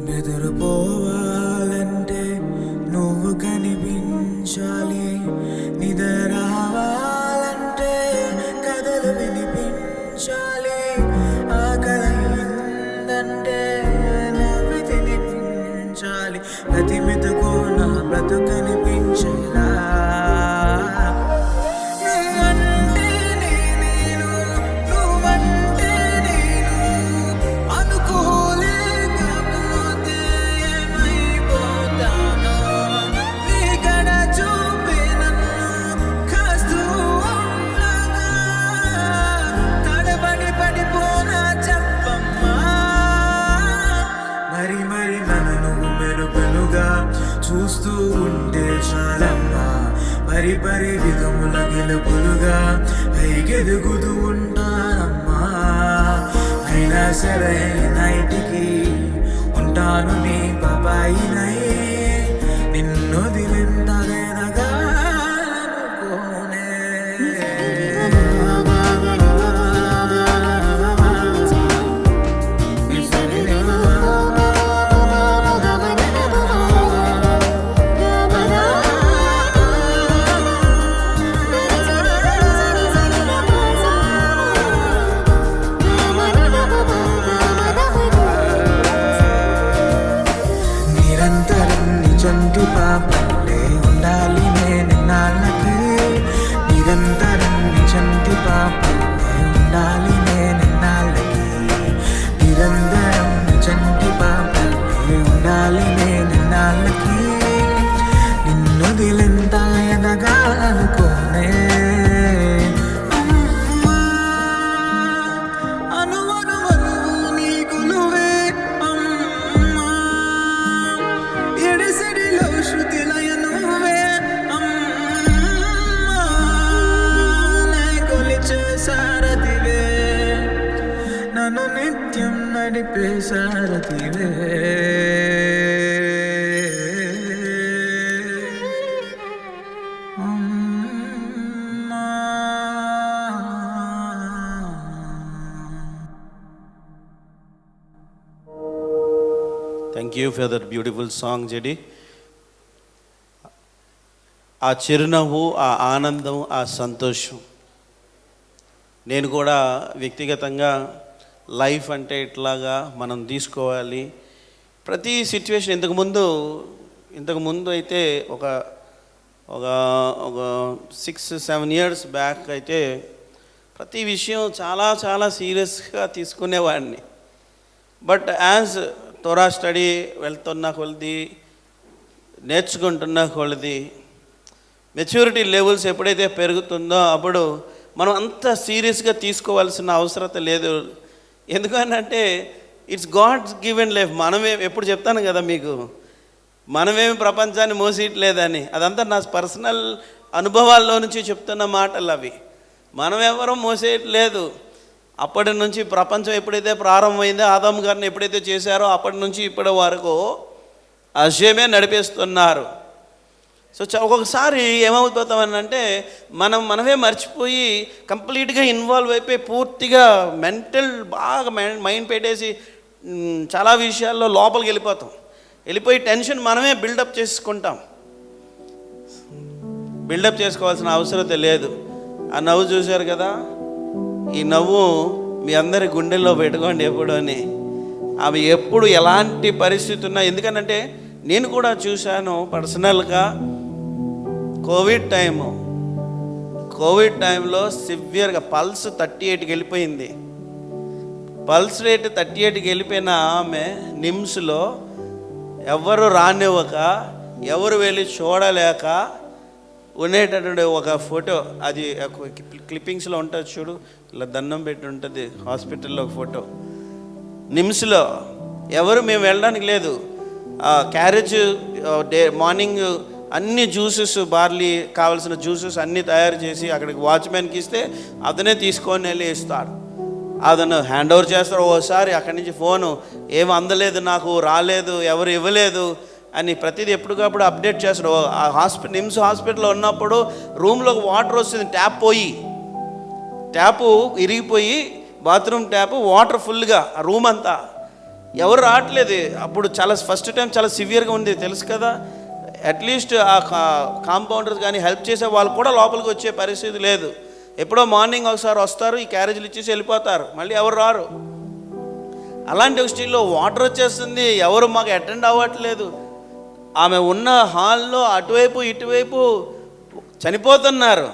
బెదిరిపోవాలంటే నువ్వు కనిపించాలి, నిద్రవాలంటే కథలు వినిపించాలి, ఆకలైందంటే నవ్వి తినిపించాలి, ప్రతి మెతుకు నా బ్రతుకనిపించేలా. నువ్వంటే నేను, నువ్వంటే నేను, అనుకోలేకపోతే ఏమైపోతానో, నీ కడ చూపే నన్ను కాస్తూ ఉండగా, తడబడి పడిపోనా చెప్పమ్మా. మరి మరి నన్ను నువ్వు మెరుపెలుగా చూస్తూ ఉంటే చాలమ్మా, పరి పరి విధముల గెలుపులుగా పైకెదుగుతూ ఉంటానమ్మా. అయినా సరే నైటికి ఉంటాను నీ బాబాయినై, నిన్ను దిలింతగెదగాలనుకోనే. నిరంతరం నిజంటి పాపల్లే ఉండాలి నేనెన్నాళ్ళకి, నిరంతరం నిజంటి పాపల్లే ఉండాలి నేనెన్నాళ్ళకి, నిరంతరం నిజంటి పాపల్లే ఉండాలి నేనెన్నాళ్ళకి, నిన్ను దిలింత ఎదగాలనుకోనే అమ్మా. అనువనువు నీ కొలువే అమ్మా, ఎడసెడిలో శృతిలయ నువ్వే అమ్మా. నే కొలిచే సారథివే, నన్ను నిత్యం నడిపే సారథివే. అమ్మా. Thank you for that beautiful song JD. ఆ చిరునవ్వు, ఆ ఆనందం, ఆ సంతోషం. నేను కూడా వ్యక్తిగతంగా లైఫ్ అంటే ఇట్లాగా మనం తీసుకోవాలి. ప్రతి సిచ్యువేషన్ ఇంతకుముందు అయితే ఒక 6-7 years బ్యాక్ అయితే ప్రతి విషయం చాలా చాలా సీరియస్గా తీసుకునేవాడిని. బట్ యాజ్ తోరా స్టడీ వెళ్తున్న కొలది, నేర్చుకుంటున్న కొలది, మెచ్యూరిటీ లెవెల్స్ ఎప్పుడైతే పెరుగుతుందో అప్పుడు మనం అంత సీరియస్గా తీసుకోవాల్సిన అవసరం లేదు. ఎందుకనంటే ఇట్స్ గాడ్స్ గివెన్ లైఫ్. ఎప్పుడు చెప్తాను కదా మీకు, మనమేమి ప్రపంచాన్ని మోసేయట్లేదని. అదంతా నా పర్సనల్ అనుభవాల్లో నుంచి చెప్తున్న మాటలు అవి. మనం ఎవరూ మోసేయట్లేదు. అప్పటి నుంచి ప్రపంచం ఎప్పుడైతే ప్రారంభమైందో, ఆదాము గారిని ఎప్పుడైతే చేశారో అప్పటి నుంచి ఇప్పటి వరకు అషేమే నడిపేస్తున్నారు. సో ఒక్కొక్కసారి ఏమవుతామనంటే మనమే మర్చిపోయి కంప్లీట్గా ఇన్వాల్వ్ అయిపోయి పూర్తిగా మెంటల్ బాగా మైండ్ పెట్టేసి చాలా విషయాల్లో లోపలికి వెళ్ళిపోయి టెన్షన్ మనమే బిల్డప్ చేసుకుంటాం. బిల్డప్ చేసుకోవాల్సిన అవసరం లేదు. ఆ నవ్వు చూశారు కదా, ఈ నవ్వు మీ అందరి గుండెల్లో పెట్టుకోండి ఎప్పుడు అని. అవి ఎప్పుడు ఎలాంటి పరిస్థితి ఉన్నా, ఎందుకంటే నేను కూడా చూశాను పర్సనల్గా. కోవిడ్ టైంలో సివియర్గా పల్స్ 38కి వెళ్ళిపోయింది. పల్స్ రేట్ 38కి వెళ్ళిపోయిన ఆమె నిమ్స్లో ఎవరు రానివ్వక, ఎవరు వెళ్ళి చూడలేక ఉండేటటువంటి ఒక ఫోటో, అది క్లిప్పింగ్స్లో ఉంటుంది చూడు, ఇలా దండం పెట్టి ఉంటుంది హాస్పిటల్లో ఒక ఫోటో. నిమ్స్లో ఎవరు మేము వెళ్ళడానికి లేదు. క్యారేజ్ మార్నింగ్ అన్ని జ్యూసెస్, బార్లీ కావాల్సిన జ్యూసెస్ అన్నీ తయారు చేసి అక్కడికి వాచ్మెన్కి ఇస్తే అతనే తీసుకొని వెళ్ళి ఇస్తాడు. అతను హ్యాండ్ ఓవర్ చేస్తారు. ఓసారి అక్కడి నుంచి ఫోను, ఏమి అందలేదు, నాకు రాలేదు, ఎవరు ఇవ్వలేదు అని ప్రతిదీ ఎప్పటికప్పుడు అప్డేట్ చేస్తాడు. ఆ నిమ్స్ హాస్పిటల్లో ఉన్నప్పుడు రూమ్లోకి వాటర్ వస్తుంది, ట్యాపు ఇరిగిపోయి బాత్రూమ్ ట్యాపు వాటర్ ఫుల్గా రూమ్ అంతా, ఎవరు రావట్లేదు. అప్పుడు ఫస్ట్ టైం చాలా సివియర్గా ఉంది తెలుసు కదా. అట్లీస్ట్ ఆ కాంపౌండర్స్ కానీ హెల్ప్ చేసే వాళ్ళు కూడా లోపలికి వచ్చే పరిస్థితి లేదు. ఎప్పుడో మార్నింగ్ ఒకసారి వస్తారు, ఈ క్యారేజీలు ఇచ్చేసి వెళ్ళిపోతారు, మళ్ళీ ఎవరు రారు. అలాంటి ఒక స్టీల్లో వాటర్ వచ్చేస్తుంది, ఎవరు మాకు అటెండ్ అవ్వట్లేదు. ఆమె ఉన్న హాల్లో అటువైపు ఇటువైపు చనిపోతున్నారు,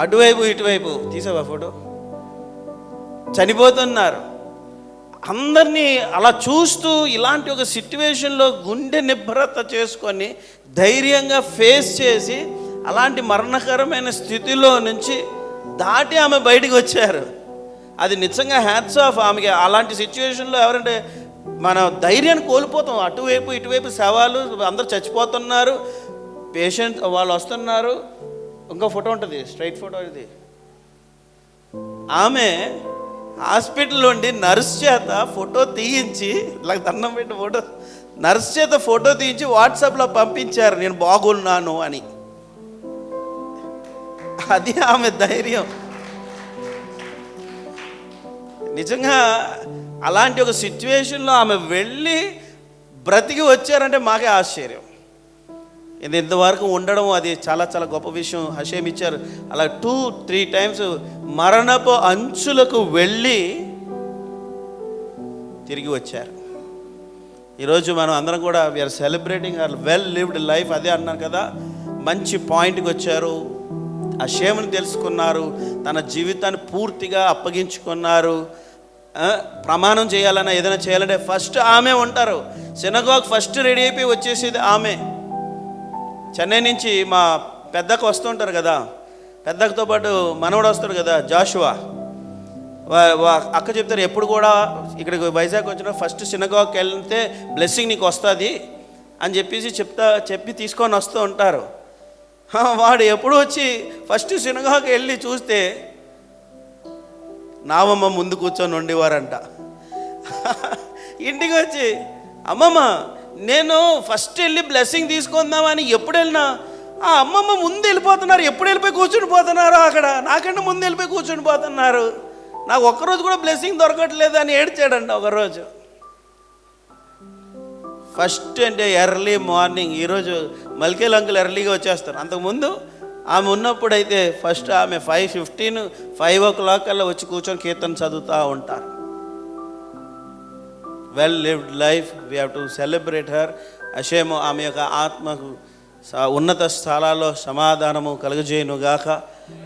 అటువైపు ఇటువైపు తీసావా ఫోటో, చనిపోతున్నారు. అందరినీ అలా చూస్తూ ఇలాంటి ఒక సిట్యువేషన్లో గుండె నిబ్బరత చేసుకొని ధైర్యంగా ఫేస్ చేసి అలాంటి మరణకరమైన స్థితిలో నుంచి దాటి ఆమె బయటికి వచ్చారు. అది నిజంగా హ్యాట్స్ ఆఫ్ ఆమెకి. అలాంటి సిచ్యువేషన్లో ఎవరంటే మన ధైర్యాన్ని కోల్పోతాం. అటువైపు ఇటువైపు శవాలు, అందరు చచ్చిపోతున్నారు, పేషెంట్ వాళ్ళు వస్తున్నారు. ఇంకో ఫోటో ఉంటుంది, స్ట్రైట్ ఫోటో ఇది. ఆమె హాస్పిటల్లో ఉండి నర్స్ చేత ఫోటో తీయించి, ఇలా దండం పెట్టి ఫోటో, నర్స్ చేత ఫోటో తీయించి వాట్సాప్లో పంపించారు, నేను బాగున్నాను అని. అది ఆమె ధైర్యం. నిజంగా అలాంటి ఒక సిచ్యువేషన్లో ఆమె వెళ్ళి బ్రతికి వచ్చారంటే మాకే ఆశ్చర్యం. ఇది ఇంతవరకు ఉండడం అది చాలా చాలా గొప్ప విషయం. హషేమ్ ఇచ్చారు అలా 2-3 టైమ్స్ మరణపు అంచులకు వెళ్ళి తిరిగి వచ్చారు. ఈరోజు మనం అందరం కూడా we are celebrating our well lived life. అదే అన్నాను కదా, మంచి పాయింట్కి వచ్చారు. హషేమ్ని తెలుసుకున్నారు, తన జీవితాన్ని పూర్తిగా అప్పగించుకున్నారు. ప్రమాణం చేయాలన్నా ఏదైనా చేయాలంటే ఫస్ట్ ఆమె ఉంటారు. సినగాగ్ ఫస్ట్ రెడీ అయిపోయి వచ్చేసేది ఆమె. చెన్నై నుంచి మా పెద్దకు వస్తుంటారు కదా, పెద్దకతో పాటు మనవడు వస్తాడు కదా జాషువా, అక్క చెప్తారు ఎప్పుడు కూడా ఇక్కడికి వైజాగ్ వచ్చిన ఫస్ట్ సినగాగ్కి వెళ్తే బ్లెస్సింగ్ నీకు వస్తుంది అని చెప్పి తీసుకొని వస్తూ ఉంటారు. వాడు ఎప్పుడు వచ్చి ఫస్ట్ సినగాగ్కి వెళ్ళి చూస్తే నావమ్మ ముందు కూర్చొని ఉండేవారంట. ఇంటికి వచ్చి అమ్మమ్మ నేను ఫస్ట్ వెళ్ళి బ్లెస్సింగ్ తీసుకుందామని ఎప్పుడు వెళ్ళినా ఆ అమ్మమ్మ ముందు వెళ్ళిపోతున్నారు, ఎప్పుడు వెళ్ళిపోయి కూర్చుని పోతున్నారు, అక్కడ నాకంటే ముందు వెళ్ళిపోయి కూర్చుని పోతున్నారు, నాకు ఒక్కరోజు కూడా బ్లెస్సింగ్ దొరకట్లేదు అని ఏడ్చాడంట ఒకరోజు. ఫస్ట్ అంటే ఎర్లీ మార్నింగ్. ఈరోజు మల్కేల్ అంకుల్ ఎర్లీగా వచ్చేస్తారు. అంతకుముందు ఆమె ఉన్నప్పుడైతే ఫస్ట్ ఆమె 5:15, 5 o'clock కల్లా వచ్చి కూర్చొని కీర్తన చదువుతూ ఉంటారు. Well lived life, we have to celebrate her. Hashem ఆమె యొక్క ఆత్మకు ఉన్నత స్థలాల్లో సమాధానము కలుగజేయునుగాక.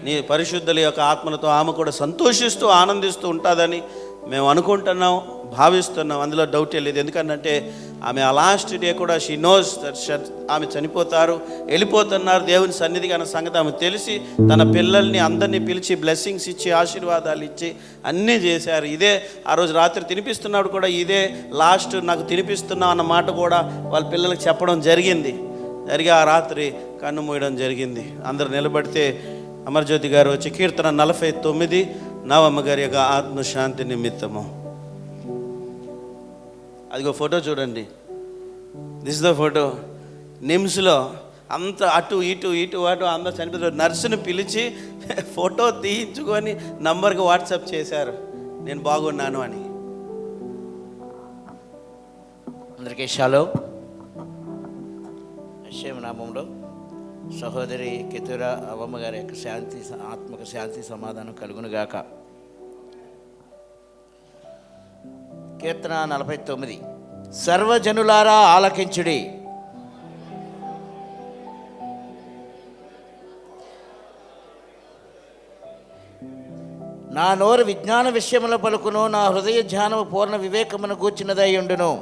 నీ పరిశుద్ధుల యొక్క ఆత్మలతో ఆమె కూడా సంతోషిస్తూ ఆనందిస్తూ ఉంటుందని మేము అనుకుంటున్నాం, భావిస్తున్నాం. అందులో డౌటే లేదు. ఎందుకంటే ఆమె ఆ లాస్ట్ డే కూడా షీ నోస్ దట్ ఆమె చనిపోతారు, వెళ్ళిపోతున్నారు దేవుని సన్నిధికి అన్న సంగతి ఆమె తెలిసి తన పిల్లల్ని అందరినీ పిలిచి బ్లెస్సింగ్స్ ఇచ్చి ఆశీర్వాదాలు ఇచ్చి అన్నీ చేశారు. ఇదే ఆ రోజు రాత్రి తినిపిస్తున్నప్పుడు కూడా ఇదే లాస్ట్ నాకు తినిపిస్తున్నావు అన్న మాట కూడా వాళ్ళ పిల్లలకు చెప్పడం జరిగి ఆ రాత్రి కన్ను మూయడం జరిగింది. అందరు నిలబడితే అమర్జ్యోతి గారు వచ్చి కీర్తన 49 నావమ్మ గారి యొక్క ఆత్మశాంతి నిమిత్తము. అదిగో ఫోటో చూడండి. This the photo. నిమ్స్లో అంత అటు ఇటు అందరూ చనిపోతారు. నర్సును పిలిచి ఫోటో తీయించుకొని నంబర్కి వాట్సాప్ చేశారు, నేను బాగున్నాను అని. అందరికీ షాలో. యెషయా నామంలో సహోదరి కెతుర అవమ్మ గారి యొక్క ఆత్మక శాంతి సమాధానం కలుగునుగాక. కీర్తన 49. సర్వజనులారా ఆలకించుడి, నా నోరు విజ్ఞాన విషయముల పలుకును, నా హృదయ ధ్యానము పూర్ణ వివేకమును గూర్చినదై ఉండును.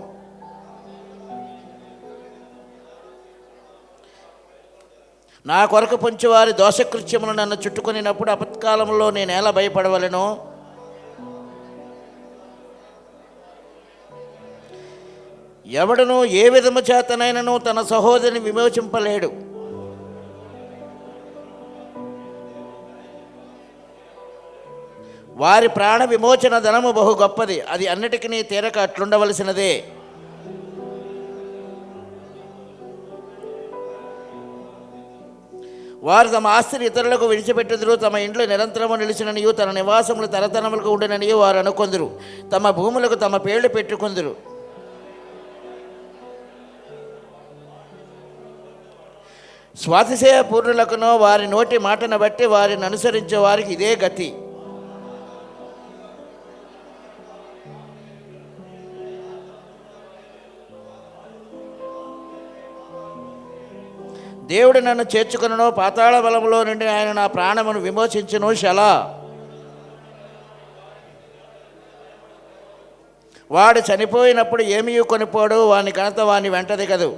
నా కొరకు పొంచివారి దోషకృత్యములు నన్ను చుట్టుకొనినప్పుడు అపత్కాలంలో నేను ఎలా భయపడవలను? ఎవడును ఏ విధము చేతనైనను తన సహోదరిని విమోచింపలేడు. వారి ప్రాణ విమోచన ధనము బహు గొప్పది, అది అన్నిటికీ తీరక అట్లుండవలసినదే. వారు తమ ఆస్తిని ఇతరులకు విడిచిపెట్టుదురు, తమ ఇంట్లో నిరంతరము నిలిచిననియు తన నివాసములు తరతరములకు ఉండననియు వారు అనుకొందురు, తమ భూములకు తమ పేర్లు పెట్టుకొందురు. స్వాతిశయ పూర్ణులకును వారి నోటి మాటను బట్టి వారిని అనుసరించే వారికి ఇదే గతి. దేవుడు నన్ను చేర్చుకొనును, పాతాళ బలములో నుండి ఆయన నా ప్రాణమును విమోచించును. శలా. వాడు చనిపోయినప్పుడు ఏమీ కొనిపోడు, వాని ఘనత వాని వెంట దిగదు.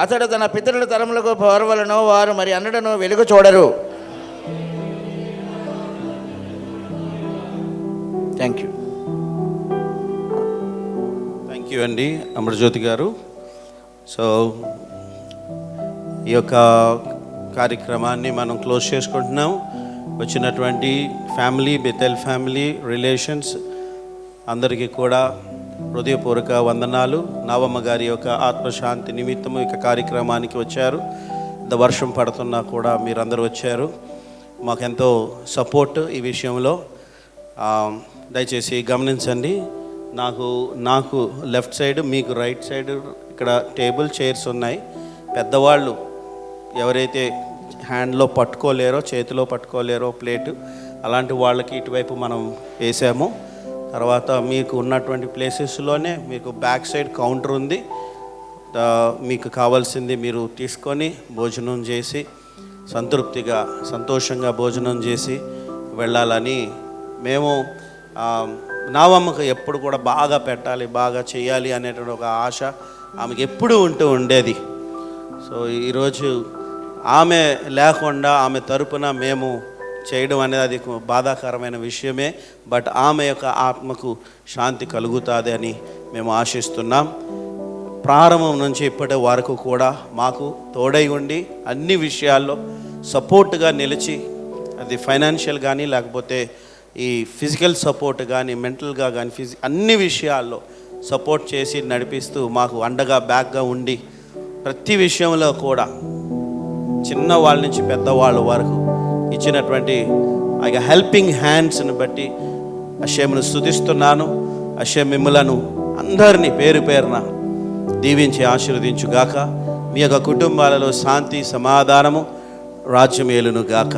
అతడు తన పితరుల తరములకు పోరవలను, వారు మరి అన్నడను వెలుగు చూడరు. Thank you. థ్యాంక్ యూ అండి అమర్జ్యోతి గారు. సో ఈ యొక్క కార్యక్రమాన్ని మనం క్లోజ్ చేసుకుంటున్నాం. వచ్చినటువంటి ఫ్యామిలీ, బెతెల్ ఫ్యామిలీ, రిలేషన్స్ అందరికీ కూడా హృదయపూర్వక వందనాలు. నావమ్మ గారి యొక్క ఆత్మశాంతి నిమిత్తము ఇక కార్యక్రమానికి వచ్చారు. వర్షం పడుతున్నా కూడా మీరందరూ వచ్చారు. మాకెంతో సపోర్ట్ ఈ విషయంలో. దయచేసి గమనించండి. నాకు లెఫ్ట్ సైడ్, మీకు రైట్ సైడ్ ఇక్కడ టేబుల్, చైర్స్ ఉన్నాయి. పెద్దవాళ్ళు ఎవరైతే హ్యాండ్లో పట్టుకోలేరో, చేతిలో పట్టుకోలేరో ప్లేటు, అలాంటి వాళ్ళకి ఇటువైపు మనం వేసాము. తర్వాత మీకు ఉన్నటువంటి ప్లేసెస్లోనే మీకు బ్యాక్ సైడ్ కౌంటర్ ఉంది. మీకు కావాల్సింది మీరు తీసుకొని భోజనం చేసి సంతృప్తిగా, సంతోషంగా భోజనం చేసి వెళ్ళాలని మేము నావమ్మకు ఎప్పుడు కూడా బాగా పెట్టాలి, బాగా చేయాలి అనేటువంటి ఒక ఆశ ఆమెకి ఎప్పుడూ ఉండేది. సో ఈరోజు ఆమె లేకుండా ఆమె తరపున మేము చేయడం అనేది అది బాధాకరమైన విషయమే. బట్ ఆమె యొక్క ఆత్మకు శాంతి కలుగుతుంది అని మేము ఆశిస్తున్నాం. ప్రారంభం నుంచి ఇప్పటి వరకు కూడా మాకు తోడై ఉండి అన్ని విషయాల్లో సపోర్ట్గా నిలిచి, అది ఫైనాన్షియల్ కానీ లేకపోతే ఈ ఫిజికల్ సపోర్ట్ కానీ, మెంటల్గా కానీ, అన్ని విషయాల్లో సపోర్ట్ చేసి నడిపిస్తూ మాకు అండగా, బ్యాక్గా ఉండి ప్రతి విషయంలో కూడా చిన్నవాళ్ళ నుంచి పెద్దవాళ్ళ వరకు ఇచ్చినటువంటి ఆ హెల్పింగ్ హ్యాండ్స్ని బట్టి యెషయాను స్తుతిస్తున్నాను. యెషయా మిమ్మలను అందరినీ పేరు పేరున దీవించి ఆశీర్వదించుగాక. మీ యొక్క కుటుంబాలలో శాంతి, సమాధానము, రాజ్యం ఏలును గాక.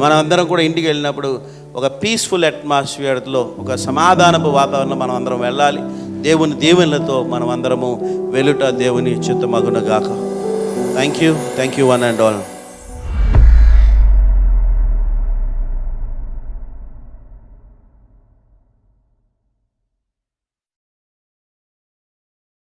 మనం అందరం కూడా ఇంటికి వెళ్ళినప్పుడు ఒక పీస్ఫుల్ అట్మాస్ఫియర్లో, ఒక సమాధానపు వాతావరణంలో మనం అందరం వెళ్ళాలి. దేవుని దీవెనలతో మనం అందరము వెలుట దేవుని చిత్తమగును గాక. Thank you one and all.